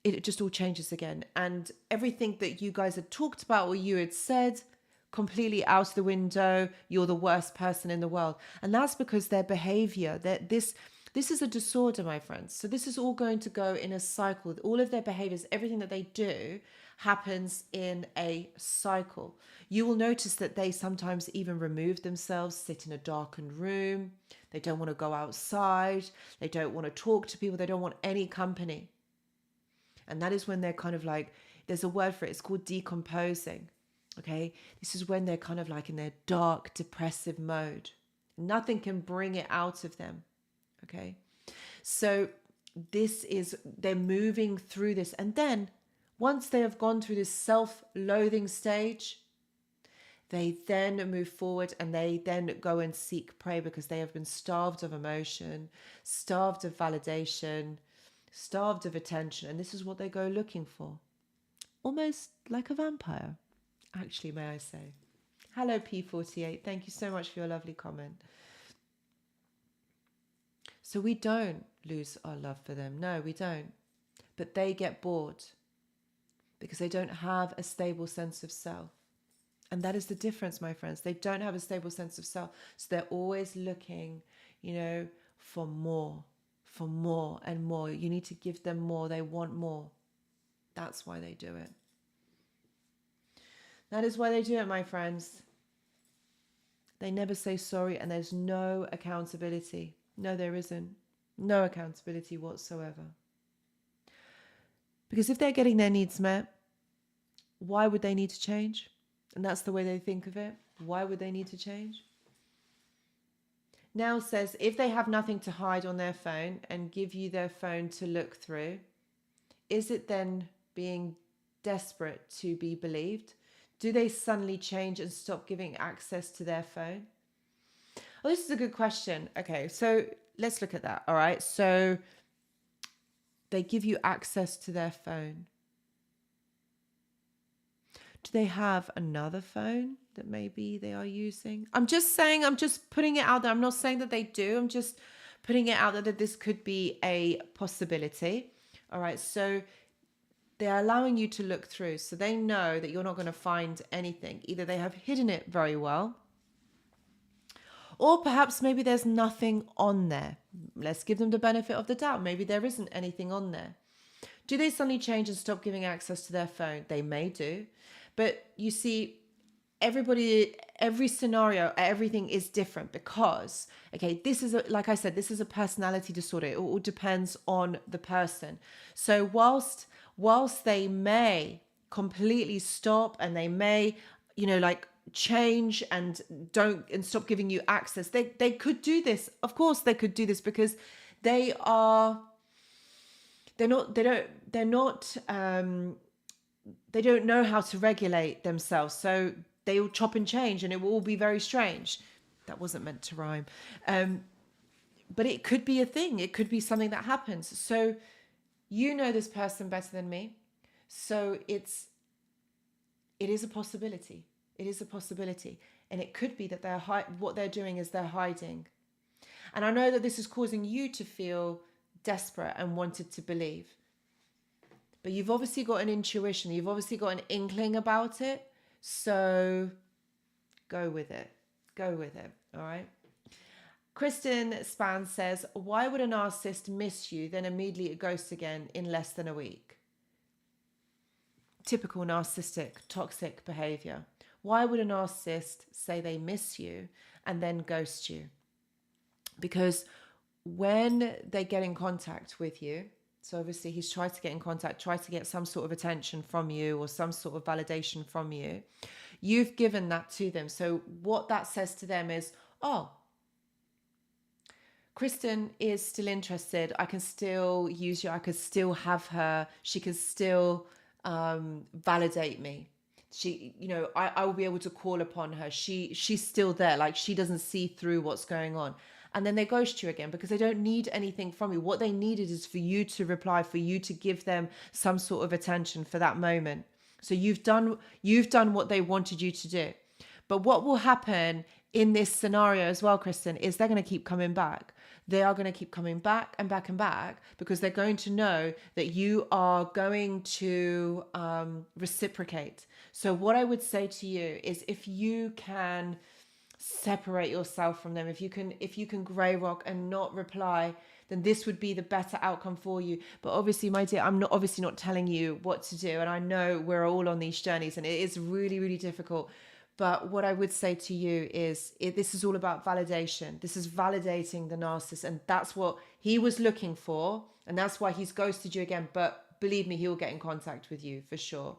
it just all changes again. And everything that you guys had talked about or you had said, completely out the window. You're the worst person in the world. And that's because their behavior, this is a disorder, my friends. So this is all going to go in a cycle. All of their behaviors, everything that they do happens in a cycle. You will notice that they sometimes even remove themselves, sit in a darkened room. They don't want to go outside. They don't want to talk to people. They don't want any company. And that is when they're kind of there's a word for it. It's called decomposing. Okay. This is when they're kind of in their dark, depressive mode. Nothing can bring it out of them. Okay. So they're moving through this. And then once they have gone through this self-loathing stage, they then move forward and they then go and seek prey because they have been starved of emotion, starved of validation, starved of attention. And this is what they go looking for. Almost like a vampire, actually, may I say. Hello, P48. Thank you so much for your lovely comment. So we don't lose our love for them. No, we don't. But they get bored because they don't have a stable sense of self. And that is the difference, my friends. They don't have a stable sense of self. So they're always looking, for more and more. You need to give them more. They want more. That's why they do it. That is why they do it, my friends. They never say sorry, and there's no accountability. No, there isn't. No accountability whatsoever. Because if they're getting their needs met, why would they need to change? And that's the way they think of it. Why would they need to change? Now says, if they have nothing to hide on their phone and give you their phone to look through, is it then being desperate to be believed? Do they suddenly change and stop giving access to their phone? Oh, this is a good question. Okay, so let's look at that. All right, so they give you access to their phone. Do they have another phone that maybe they are using? I'm just putting it out there. I'm not saying that they do. I'm just putting it out there that this could be a possibility. All right, so they're allowing you to look through. So they know that you're not going to find anything. Either they have hidden it very well, or perhaps maybe there's nothing on there. Let's give them the benefit of the doubt. Maybe there isn't anything on there. Do they suddenly change and stop giving access to their phone? They may do. But you see, every scenario, everything is different because, okay, like I said, this is a personality disorder. It all depends on the person. So whilst they may completely stop and they may, change and stop giving you access, they could do this. Of course they could do this because they don't know how to regulate themselves. So they will chop and change and it will all be very strange. That wasn't meant to rhyme. But it could be a thing. It could be something that happens. So you know this person better than me. So it is a possibility. It is a possibility. And it could be that what they're doing is they're hiding. And I know that this is causing you to feel desperate and wanted to believe. But you've obviously got an intuition. You've obviously got an inkling about it. So go with it. Go with it. All right. Kristen Span says, why would a narcissist miss you, then immediately ghost again in less than a week? Typical narcissistic, toxic behavior. Why would a narcissist say they miss you and then ghost you? Because when they get in contact with you, so obviously he's tried to get in contact, tried to get some sort of attention from you or some sort of validation from you, You've given that to them. So what that says to them is, oh, Kristen is still interested. I can still use you. I could still have her. She can still validate me. She, I will be able to call upon her. She's still there. Like, she doesn't see through what's going on. And then they ghost you again because they don't need anything from you. What they needed is for you to reply, for you to give them some sort of attention for that moment. So you've done what they wanted you to do. But what will happen in this scenario as well, Kristen, is they're going to keep coming back. They are going to keep coming back and back and back because they're going to know that you are going to reciprocate. So what I would say to you is, if you can separate yourself from them, if you can grey rock and not reply, then this would be the better outcome for you. But obviously, my dear, I'm not telling you what to do. And I know we're all on these journeys and it is really, really difficult. But what I would say to you is, this is all about validation. This is validating the narcissist. And that's what he was looking for. And that's why he's ghosted you again. But believe me, he will get in contact with you for sure.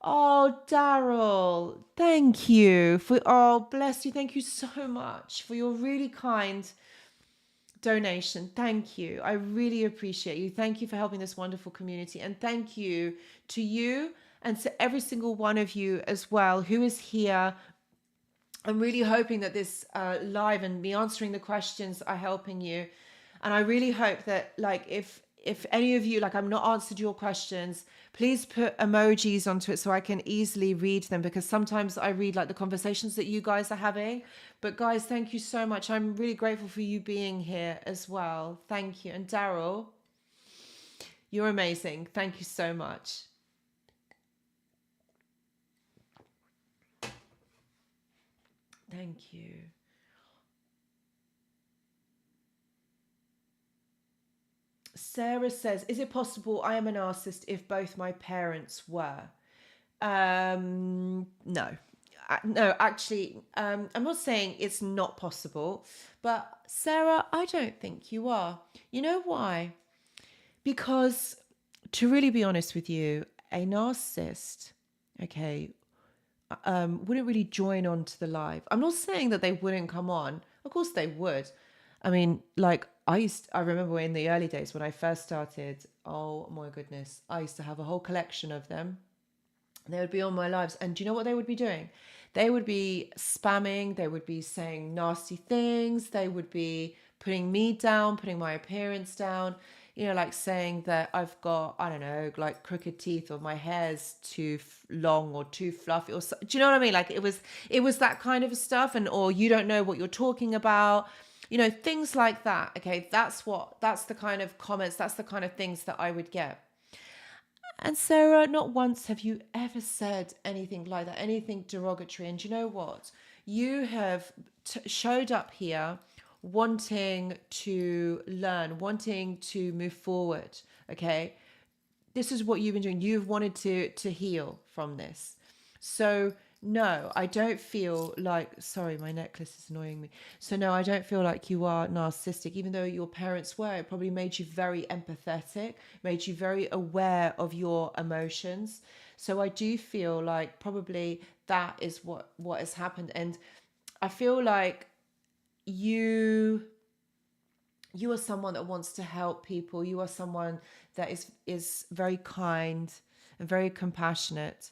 Oh, Daryl, thank you oh, bless you. Thank you so much for your really kind donation. Thank you. I really appreciate you. Thank you for helping this wonderful community. And thank you to you and to every single one of you as well who is here. I'm really hoping that this live and me answering the questions are helping you. And I really hope that, like, if any of you, like, I'm not answered your questions, please put emojis onto it so I can easily read them, because sometimes I read like the conversations that you guys are having. But guys, thank you so much. I'm really grateful for you being here as well. Thank you. And Daryl, you're amazing. Thank you so much. Thank you. Sarah says, is it possible I am a narcissist if both my parents were? No. No, actually, I'm not saying it's not possible, but Sarah, I don't think you are. You know why? Because, to really be honest with you, a narcissist, okay, wouldn't really join on to the live. I'm not saying that they wouldn't come on. Of course they would. I mean, like, I remember in the early days when I first started, oh my goodness, I used to have a whole collection of them. They would be on my lives. And do you know what they would be doing? They would be spamming. They would be saying nasty things. They would be putting me down, putting my appearance down. You know, like saying that I've got, I don't know, like crooked teeth, or my hair's too long or too fluffy, or so, do you know what I mean? Like, it was that kind of stuff. And, or you don't know what you're talking about. You know, things like that. Okay, that's the kind of comments, that's the kind of things that I would get. And Sarah, not once have you ever said anything like that, anything derogatory. And you know what? You have showed up here wanting to learn, wanting to move forward. Okay, this is what you've been doing. You've wanted to heal from this. So no, I don't feel like, sorry, my necklace is annoying me. So no, I don't feel like you are narcissistic, even though your parents were. It probably made you very empathetic, made you very aware of your emotions. So I do feel like probably that is what has happened. And I feel like you are someone that wants to help people. You are someone that is very kind and very compassionate.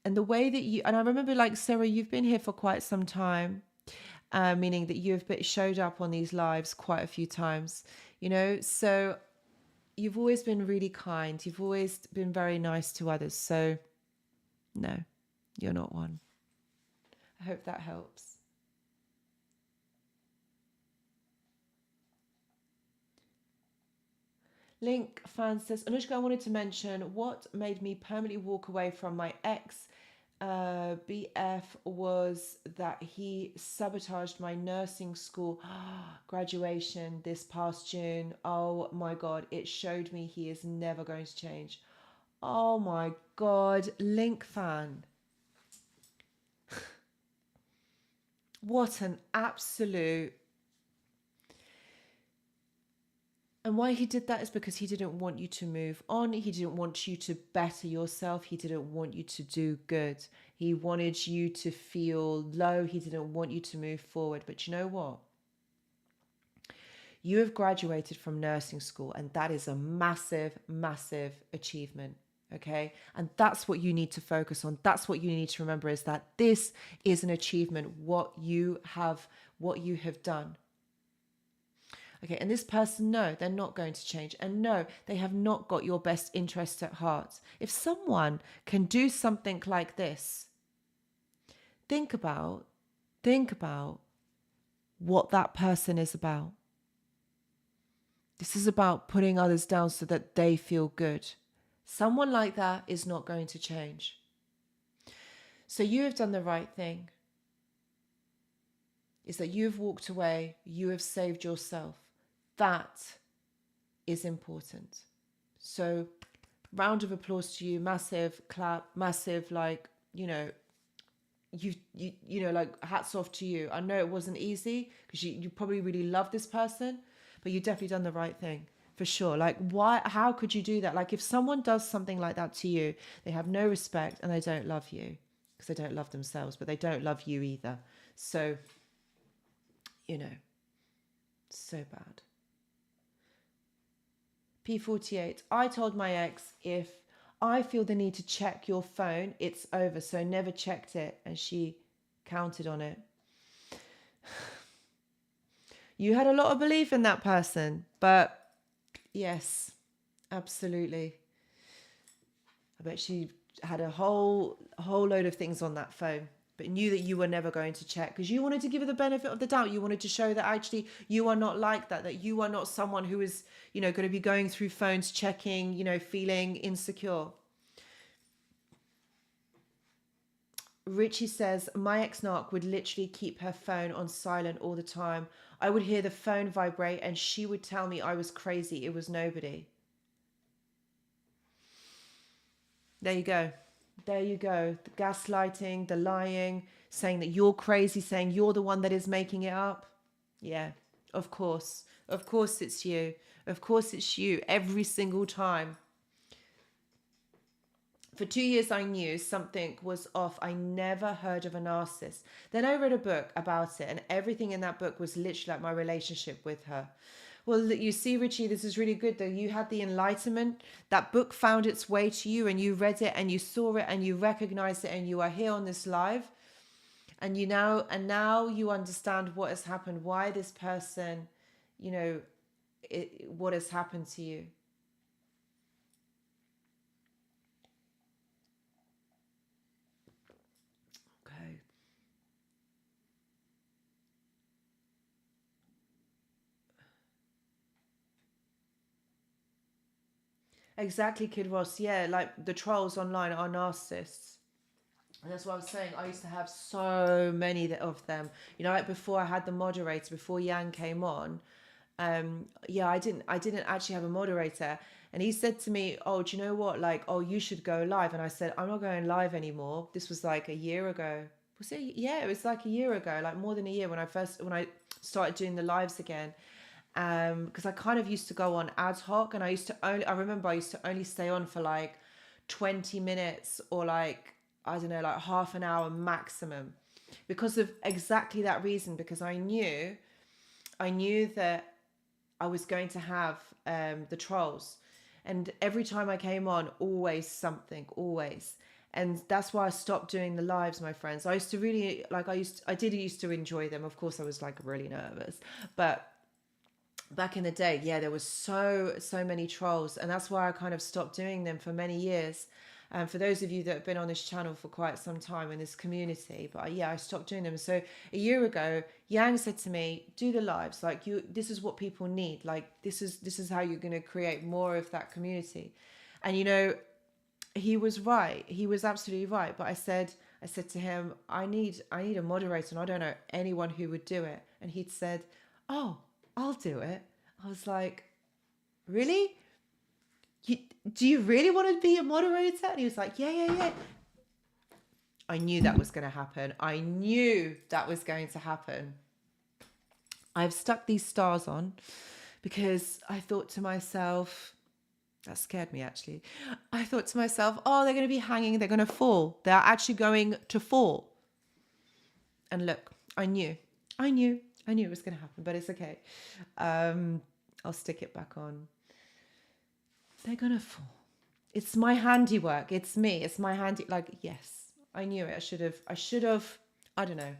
And the way that and I remember, like, Sarah, you've been here for quite some time, meaning that you've showed up on these lives quite a few times, you know, so you've always been really kind. You've always been very nice to others. So no, you're not one. I hope that helps. Link fan says, Anushka, I wanted to mention what made me permanently walk away from my ex BF was that he sabotaged my nursing school graduation this past June. Oh my God, it showed me he is never going to change. Oh my God, Link fan. What an absolute... And why he did that is because he didn't want you to move on. He didn't want you to better yourself. He didn't want you to do good. He wanted you to feel low. He didn't want you to move forward. But you know what? You have graduated from nursing school, and that is a massive, massive achievement. Okay. And that's what you need to focus on. That's what you need to remember, is that this is an achievement, what you have done. Okay, and this person, no, they're not going to change. And no, they have not got your best interests at heart. If someone can do something like this, think about what that person is about. This is about putting others down so that they feel good. Someone like that is not going to change. So you have done the right thing. Is that you've walked away, you have saved yourself. That is important. So round of applause to you, massive clap, massive, like, you know, like hats off to you. I know it wasn't easy because you probably really love this person, but you definitely done the right thing for sure. Like, why, how could you do that? Like, if someone does something like that to you, they have no respect and they don't love you because they don't love themselves, but they don't love you either. So, you know, so bad. P48, I told my ex, if I feel the need to check your phone, it's over. So never checked it. And she counted on it. You had a lot of belief in that person. But yes, absolutely. I bet she had a whole load of things on that phone, but knew that you were never going to check because you wanted to give her the benefit of the doubt. You wanted to show that actually you are not like that you are not someone who is, you know, going to be going through phones, checking, you know, feeling insecure. Richie says, my ex-narc would literally keep her phone on silent all the time. I would hear the phone vibrate and she would tell me I was crazy. It was nobody. There you go. There you go. The gaslighting, the lying, saying that you're crazy, saying you're the one that is making it up. Yeah, of course. Of course it's you. Of course it's you every single time. For 2 years, I knew something was off. I never heard of a narcissist. Then I read a book about it, and everything in that book was literally like my relationship with her. Well, you see, Richie, this is really good, though. You had the enlightenment. That book found its way to you, and you read it, and you saw it, and you recognized it, and you are here on this live. And now you understand what has happened, why this person, you know, what has happened to you. Okay. Exactly, Kid Ross. Yeah, like the trolls online are narcissists. And that's what I was saying. I used to have so many of them. You know, like before I had the moderator, before Yang came on, I didn't actually have a moderator. And he said to me, oh, do you know what? Like, oh, you should go live. And I said, I'm not going live anymore. This was like a year ago. Was it? Yeah, it was like a year ago, like more than a year when I started doing the lives again. Because I kind of used to go on ad hoc, and I remember I used to only stay on for like 20 minutes or like, I don't know, like half an hour maximum, because of exactly that reason, because I knew that I was going to have the trolls, and every time I came on, always something, always. And that's why I stopped doing the lives, my friends. I used to really I did used to enjoy them. Of course, I was like really nervous, but back in the day, yeah, there was so many trolls, and that's why I kind of stopped doing them for many years. And for those of you that have been on this channel for quite some time in this community, but I stopped doing them. So a year ago, Yang said to me, do the lives, like this is what people need, like this is how you're going to create more of that community. And you know, he was right, he was absolutely right. But I said to him, I need a moderator, and I don't know anyone who would do it. And he'd said, oh, I'll do it. I was like, really? Do you really want to be a moderator? And he was like, yeah. I knew that was going to happen. I knew that was going to happen. I've stuck these stars on because I thought to myself, that scared me actually. I thought to myself, oh, they're going to be hanging, they're going to fall. They're actually going to fall. And look, I knew it was going to happen, but it's okay. I'll stick it back on. They're going to fall. It's my handiwork. It's me. It's my handy. Like, yes, I knew it. I should have, I don't know.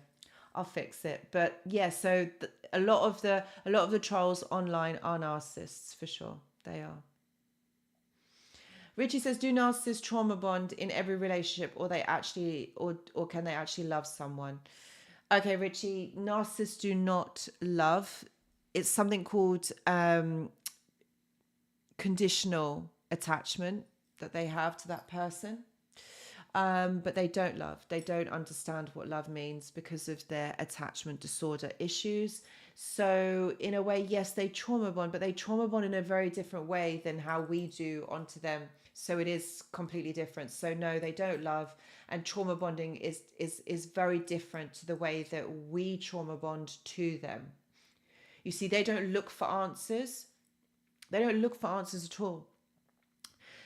I'll fix it. But yeah, so a lot of the trolls online are narcissists for sure. They are. Richie says, do narcissists trauma bond in every relationship, or can they actually love someone? Okay, Richie, narcissists do not love. It's something called conditional attachment that they have to that person. But they don't love. They don't understand what love means because of their attachment disorder issues. So in a way, yes, they trauma bond, but they trauma bond in a very different way than how we do onto them. So it is completely different. So no, they don't love. And trauma bonding is very different to the way that we trauma bond to them. You see, they don't look for answers. They don't look for answers at all,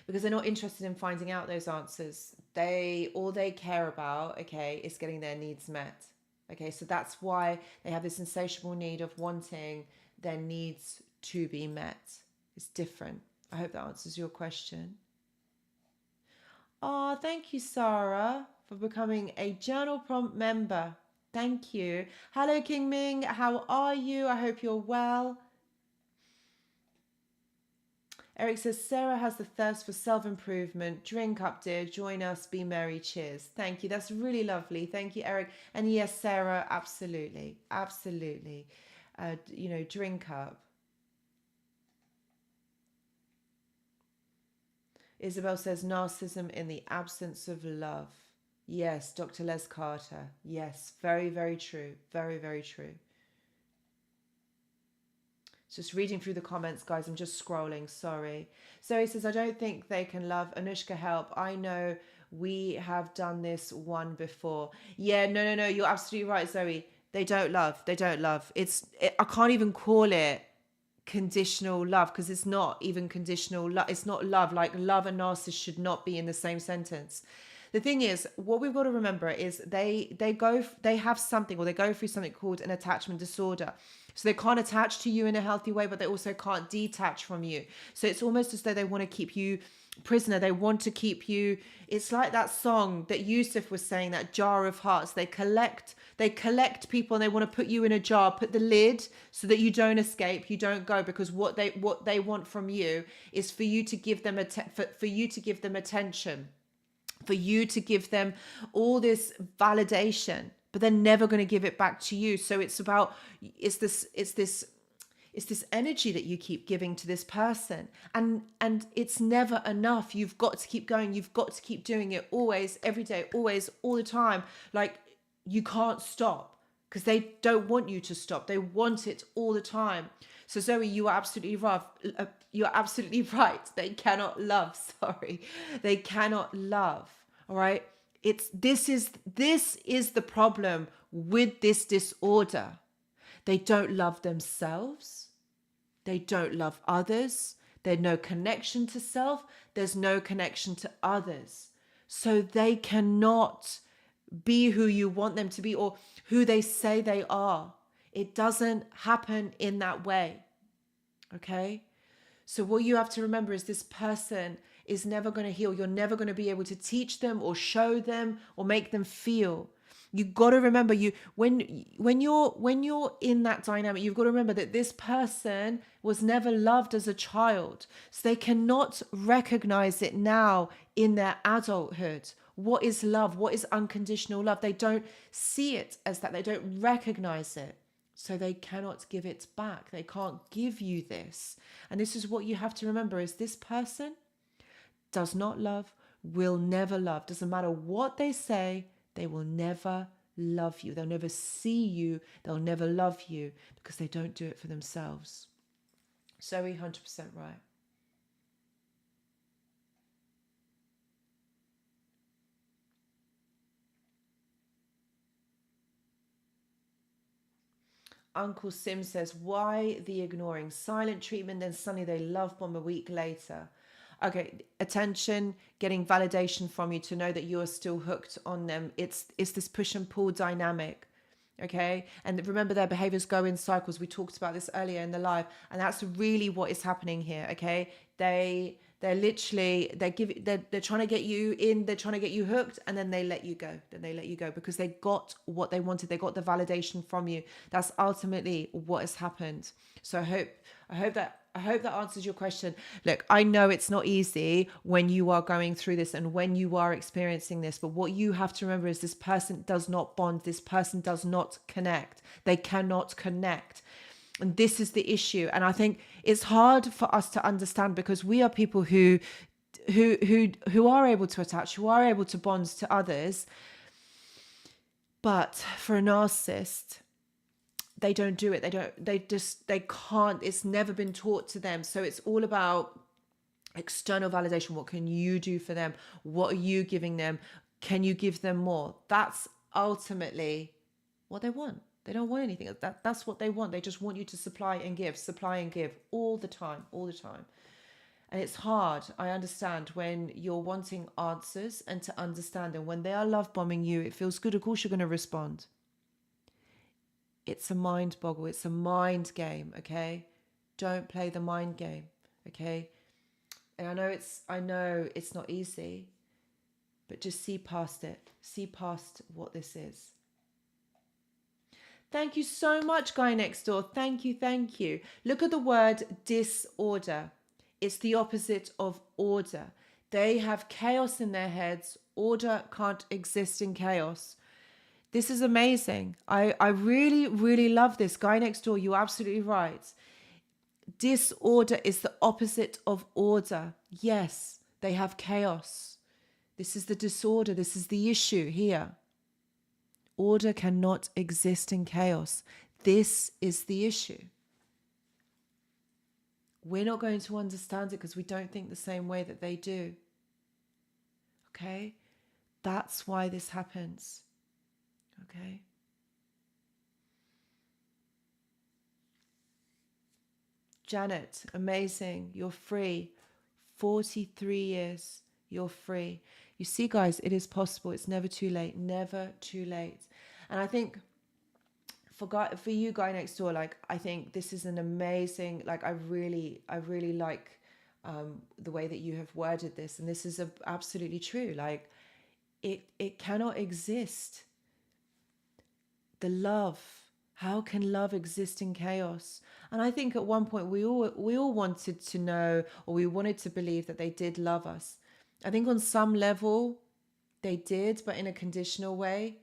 because they're not interested in finding out those answers. All they care about, okay, is getting their needs met. Okay, so that's why they have this insatiable need of wanting their needs to be met. It's different. I hope that answers your question. Oh, thank you, Sarah, for becoming a journal prompt member. Thank you. Hello, King Ming. How are you? I hope you're well. Eric says, Sarah has the thirst for self-improvement. Drink up, dear. Join us. Be merry. Cheers. Thank you. That's really lovely. Thank you, Eric. And yes, Sarah, absolutely. Absolutely. Drink up. Isabel says, narcissism in the absence of love. Yes, Dr. Les Carter. Yes, very, very true. Very, very true. Just reading through the comments, guys. I'm just scrolling. Sorry. Zoe says, I don't think they can love. Anushka, help. I know we have done this one before. Yeah, no. You're absolutely right, Zoe. They don't love. They don't love. I can't even call it conditional love, because it's not even conditional love. It's not love. Like, love and narcissist should not be in the same sentence. The thing is, what we've got to remember is they have something, or they go through something called an attachment disorder. So they can't attach to you in a healthy way, but they also can't detach from you. So it's almost as though they want to keep you prisoner. They want to keep you. It's like that song that Yusuf was saying, that jar of hearts. They collect people, and they want to put you in a jar, put the lid so that you don't escape, you don't go, because what they want from you is for you to give them for you to give them attention, for you to give them all this validation, but they're never going to give it back to you. So it's this energy that you keep giving to this person, and it's never enough. You've got to keep going. You've got to keep doing it, always, every day, always, all the time. Like, you can't stop, because they don't want you to stop. They want it all the time. So Zoe, you are absolutely right. You're absolutely right. They cannot love. Sorry, they cannot love. All right. This is the problem with this disorder. They don't love themselves. They don't love others. There's no connection to self. There's no connection to others. So they cannot be who you want them to be, or who they say they are. It doesn't happen in that way. Okay? So what you have to remember is, this person is never going to heal. You're never going to be able to teach them or show them or make them feel. You got to remember, when you're in that dynamic, you've got to remember that this person was never loved as a child. So they cannot recognize it now in their adulthood. What is love? What is unconditional love? They don't see it as that. They don't recognize it. So they cannot give it back. They can't give you this. And this is what you have to remember, is this person does not love, will never love. Doesn't matter what they say, they will never love you. They'll never see you. They'll never love you, because they don't do it for themselves. Zoe, 100% right. Uncle Sim says, why the ignoring? Silent treatment, then suddenly they love bomb a week later. Okay, attention, getting validation from you to know that you are still hooked on them. It's this push and pull dynamic. Okay, and remember their behaviors go in cycles. We talked about this earlier in the live, and that's really what is happening here. Okay, they're literally they're trying to get you in, they're trying to get you hooked, and then they let you go. Because they got what they wanted. They got the validation from you. That's ultimately what has happened. So I hope that answers your question. Look, I know it's not easy when you are going through this and when you are experiencing this, but what you have to remember is this person does not bond. This person does not connect. They cannot connect. And this is the issue. And I think it's hard for us to understand because we are people who are able to attach, who are able to bond to others. But for a narcissist, they don't do it. They can't. It's never been taught to them. So it's all about external validation. What can you do for them? What are you giving them? Can you give them more? That's ultimately what they want. They don't want anything. That's what they want. They just want you to supply and give all the time. And it's hard, I understand, when you're wanting answers and to understand. And when they are love bombing you, it feels good. Of course, you're going to respond. It's a mind boggle. It's a mind game, okay? Don't play the mind game, okay? And I know it's not easy, but just see past it. See past what this is. Thank you so much, Guy Next Door. Thank you. Look at the word disorder. It's the opposite of order. They have chaos in their heads. Order can't exist in chaos. This is amazing. I really, really love this. Guy Next Door, you're absolutely right. Disorder is the opposite of order. Yes, they have chaos. This is the disorder. This is the issue here. Order cannot exist in chaos. This is the issue. We're not going to understand it because we don't think the same way that they do. Okay? That's why this happens. Okay? Janet, amazing. You're free. 43 years. You're free. You see, guys, it is possible. It's never too late. Never too late. And I think for you, Guy Next Door, like, I think this is an amazing, like, I really like the way that you have worded this. And this is absolutely true. Like, it cannot exist. The love. How can love exist in chaos? And I think at one point we all wanted to know, or we wanted to believe that they did love us. I think on some level they did, but in a conditional way.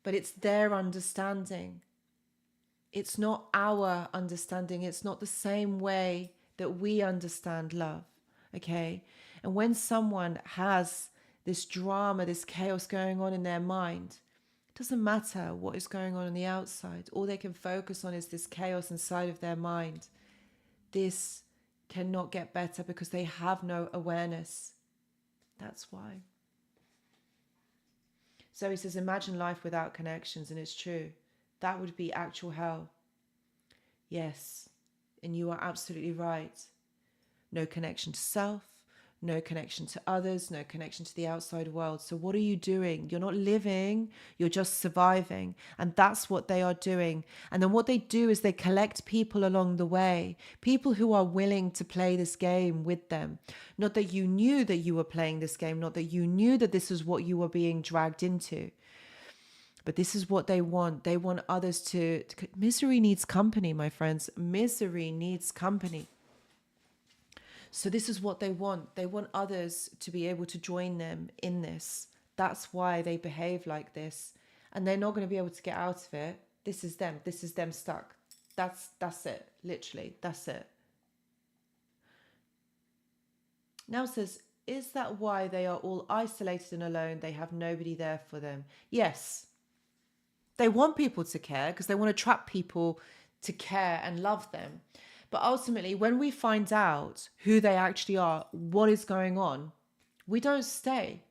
But it's their understanding. It's not our understanding. It's not the same way that we understand love. Okay? And when someone has this drama, this chaos going on in their mind, it doesn't matter what is going on the outside. All they can focus on is this chaos inside of their mind. This cannot get better because they have no awareness. That's why. So he says, imagine life without connections, and it's true. That would be actual hell. Yes, and you are absolutely right. No connection to self, no connection to others, no connection to the outside world. So what are you doing? You're not living, you're just surviving. And that's what they are doing. And then what they do is they collect people along the way, people who are willing to play this game with them. Not that you knew that you were playing this game, not that you knew that this is what you were being dragged into. But this is what they want. They want others to misery needs company, my friends. Misery needs company. So this is what they want. They want others to be able to join them in this. That's why they behave like this. And they're not going to be able to get out of it. This is them. This is them stuck. That's it. Literally, that's it. Now says, is that why they are all isolated and alone? They have nobody there for them. Yes. They want people to care because they want to trap people to care and love them. But ultimately, when we find out who they actually are, what is going on, we don't stay.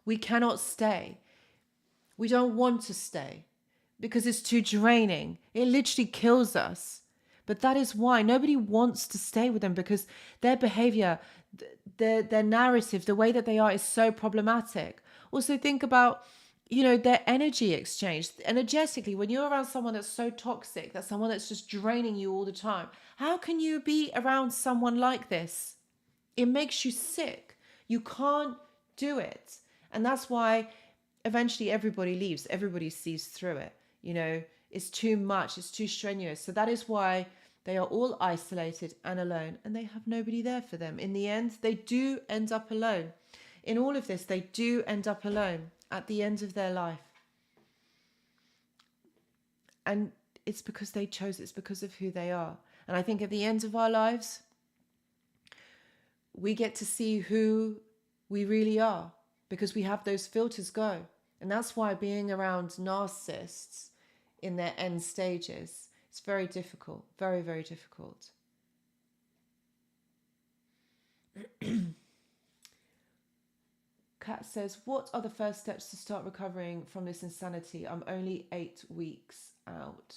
We cannot stay. We don't want to stay because it's too draining. It literally kills us. But that is why nobody wants to stay with them, because their behavior, their narrative, the way that they are is so problematic. Also think about, their energy exchange. Energetically, when you're around someone that's so toxic, that's someone that's just draining you all the time, how can you be around someone like this? It makes you sick. You can't do it. And that's why eventually everybody leaves. Everybody sees through it. It's too much. It's too strenuous. So that is why they are all isolated and alone, and they have nobody there for them. In the end, they do end up alone. In all of this, they do end up alone at the end of their life. And it's because they chose, it's because of who they are. And I think at the end of our lives, we get to see who we really are, because we have those filters go. And that's why being around narcissists in their end stages, it's very difficult, very, very difficult. Kat says, what are the first steps to start recovering from this insanity? I'm only 8 weeks out.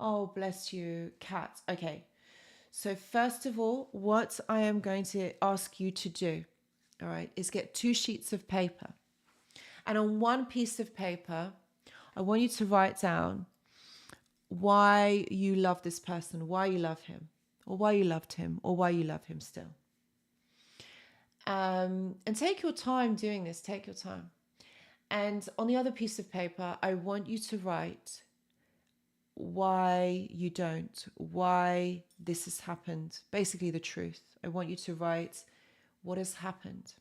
Oh, bless you, Kat. Okay. So first of all, what I am going to ask you to do, all right, is get 2 sheets of paper. And on one piece of paper, I want you to write down why you love this person, why you love him, or why you loved him, or why you love him still. And take your time doing this, take your time. And on the other piece of paper, I want you to write why you don't, why this has happened, basically the truth. I want you to write what has happened.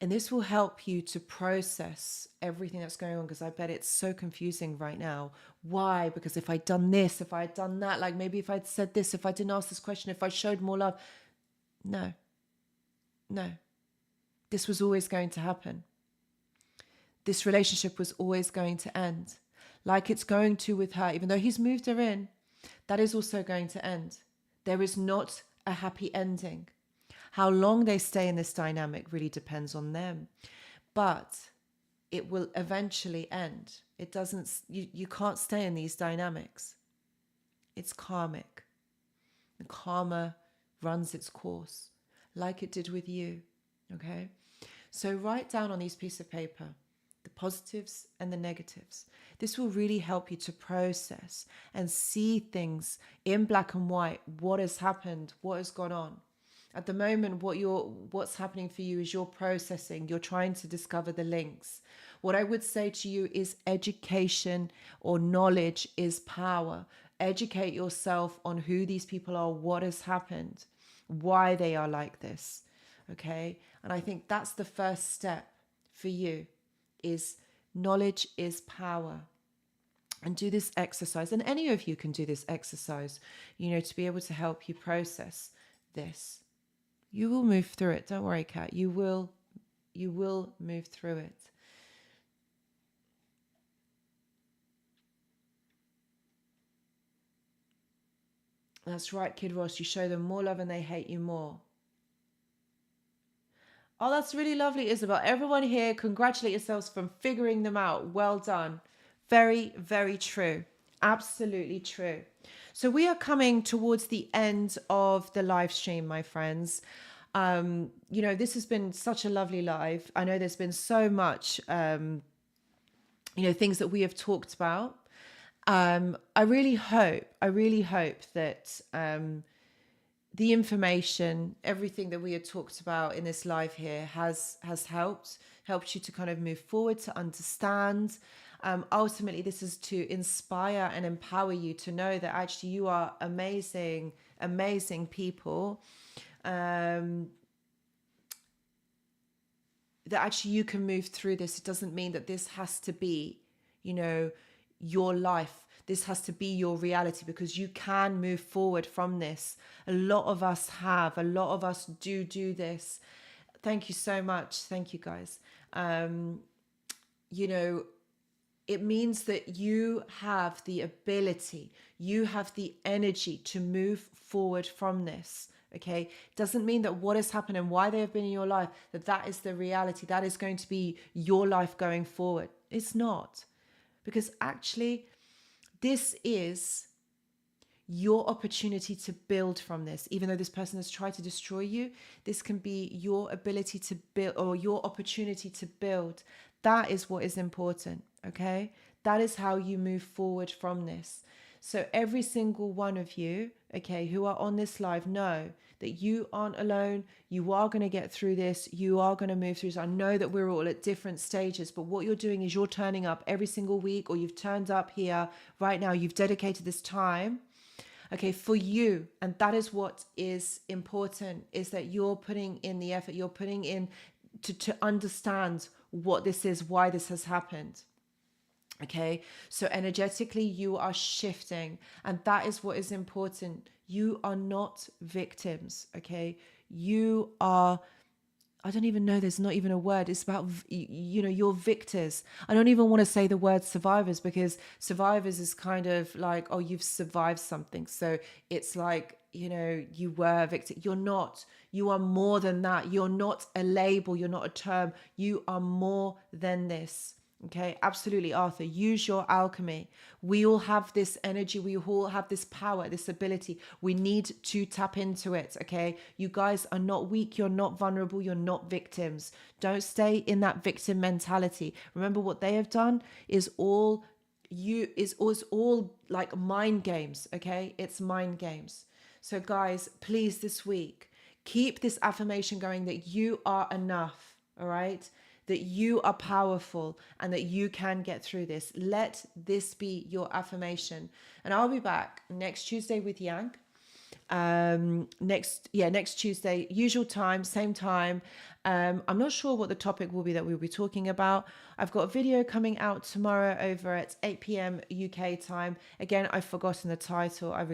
And this will help you to process everything that's going on, because I bet it's so confusing right now. Why? Because if I'd done this, if I had done that, like maybe if I'd said this, if I didn't ask this question, if I showed more love. No. This was always going to happen. This relationship was always going to end. Like it's going to with her, even though he's moved her in, that is also going to end. There is not a happy ending. How long they stay in this dynamic really depends on them. But it will eventually end. It doesn't, you can't stay in these dynamics. It's karmic. And karma runs its course, like it did with you. Okay? So write down on these pieces of paper the positives and the negatives. This will really help you to process and see things in black and white. What has happened? What has gone on? At the moment, what's happening for you is you're processing. You're trying to discover the links. What I would say to you is education or knowledge is power. Educate yourself on who these people are, what has happened, why they are like this. Okay? And I think that's the first step for you, is knowledge is power. And do this exercise. And any of you can do this exercise, to be able to help you process this. You will move through it. Don't worry, Kat. You will move through it. That's right, Kid Ross. You show them more love and they hate you more. Oh, that's really lovely, Isabel. Everyone here, congratulate yourselves from figuring them out. Well done. Very, very true. Absolutely true. So we are coming towards the end of the live stream, my friends. This has been such a lovely live. I know there's been so much, things that we have talked about. I really hope that the information, everything that we had talked about in this live here has helped you to kind of move forward, to understand. Ultimately, this is to inspire and empower you to know that actually you are amazing, amazing people. That actually you can move through this. It doesn't mean that this has to be, your life. This has to be your reality, because you can move forward from this. A lot of us have. A lot of us do this. Thank you so much. Thank you, guys. It means that you have the ability, you have the energy to move forward from this. Okay, doesn't mean that what has happened and why they have been in your life, that is the reality, that is going to be your life going forward. It's not. Because actually, this is your opportunity to build from this. Even though this person has tried to destroy you, this can be your ability to build, or your opportunity to build. That is what is important, okay? That is how you move forward from this. So every single one of you, okay, who are on this live, know that you aren't alone. You are going to get through this. You are going to move through this. I know that we're all at different stages, but what you're doing is you're turning up every single week, or you've turned up here right now. You've dedicated this time, okay, for you. And that is what is important, is that you're putting in the effort, you're putting in to understand what this is, why this has happened. Okay, so energetically you are shifting, and that is what is important. You are not victims, okay? You are, I don't even know, there's not even a word. It's about, you know, you're victors. I don't even want to say the word survivors, because survivors is kind of like, oh, you've survived something. So it's like, you know, you were a victim. You're not. You are more than that. You're not a label. You're not a term. You are more than this. Okay, absolutely, Arthur. Use your alchemy. We all have this energy. We all have this power, this ability. We need to tap into it. Okay, you guys are not weak. You're not vulnerable. You're not victims. Don't stay in that victim mentality. Remember, what they have done is all like mind games. Okay, it's mind games. So, guys, please, this week, keep this affirmation going that you are enough. All right, that you are powerful and that you can get through this. Let this be your affirmation. And I'll be back next Tuesday with Yang. Next Tuesday, usual time, same time. I'm not sure what the topic will be that we'll be talking about. I've got a video coming out tomorrow over at 8 p.m. UK time. Again, I've forgotten the title. I've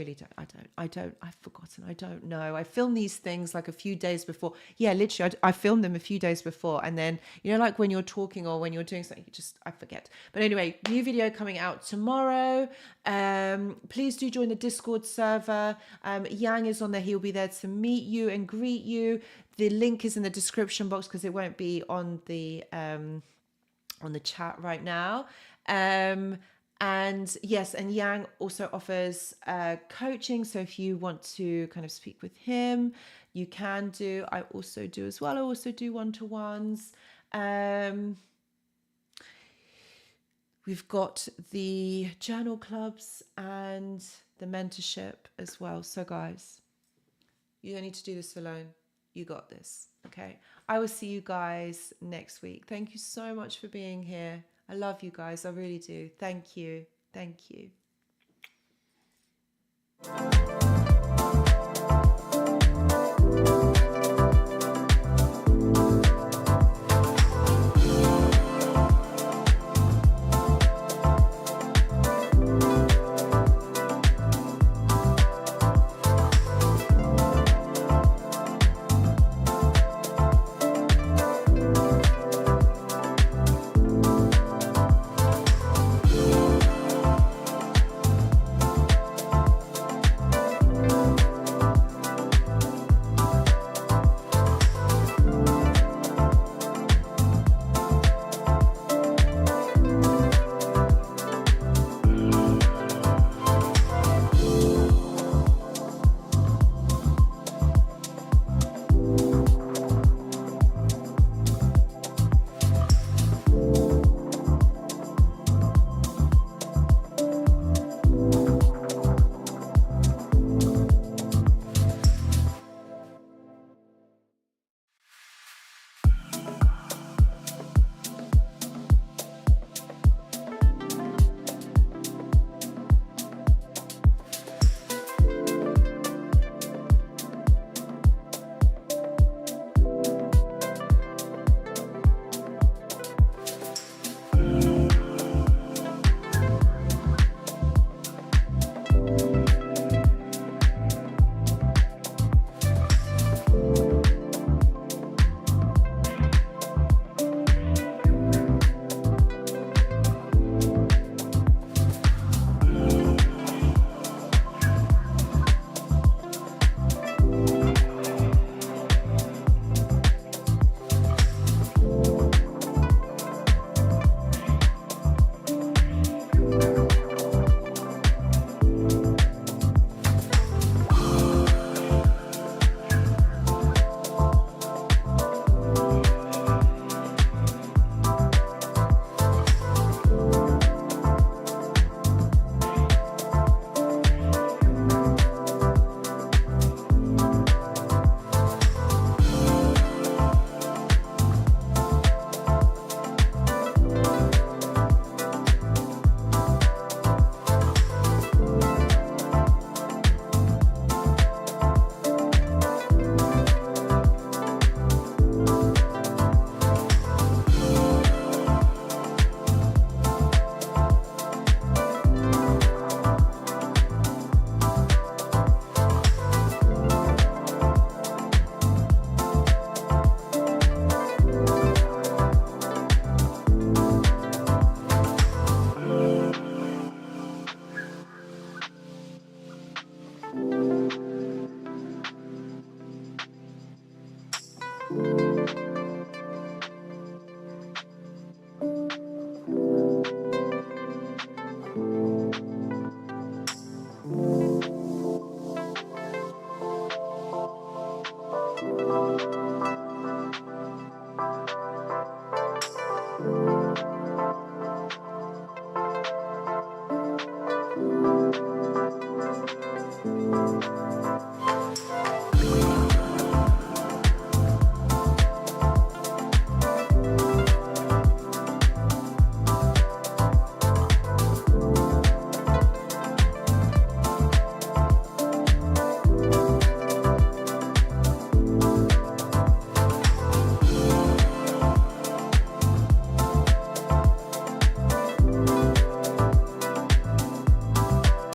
forgotten. I don't know. I film these things like a few days before. Yeah, literally, I filmed them a few days before. And then, you know, like when you're talking or when you're doing something, I forget. But anyway, new video coming out tomorrow. Please do join the Discord server. Yang is on there. He'll be there to meet you and greet you. The link is in the description box because it won't be on the chat right now. And yes, and Yang also offers coaching. So if you want to kind of speak with him, you can do. I also do as well. I also do one-to-ones. We've got the journal clubs and the mentorship as well. So guys, you don't need to do this alone. You got this. Okay. I will see you guys next week. Thank you so much for being here. I love you guys. I really do. Thank you. Thank you.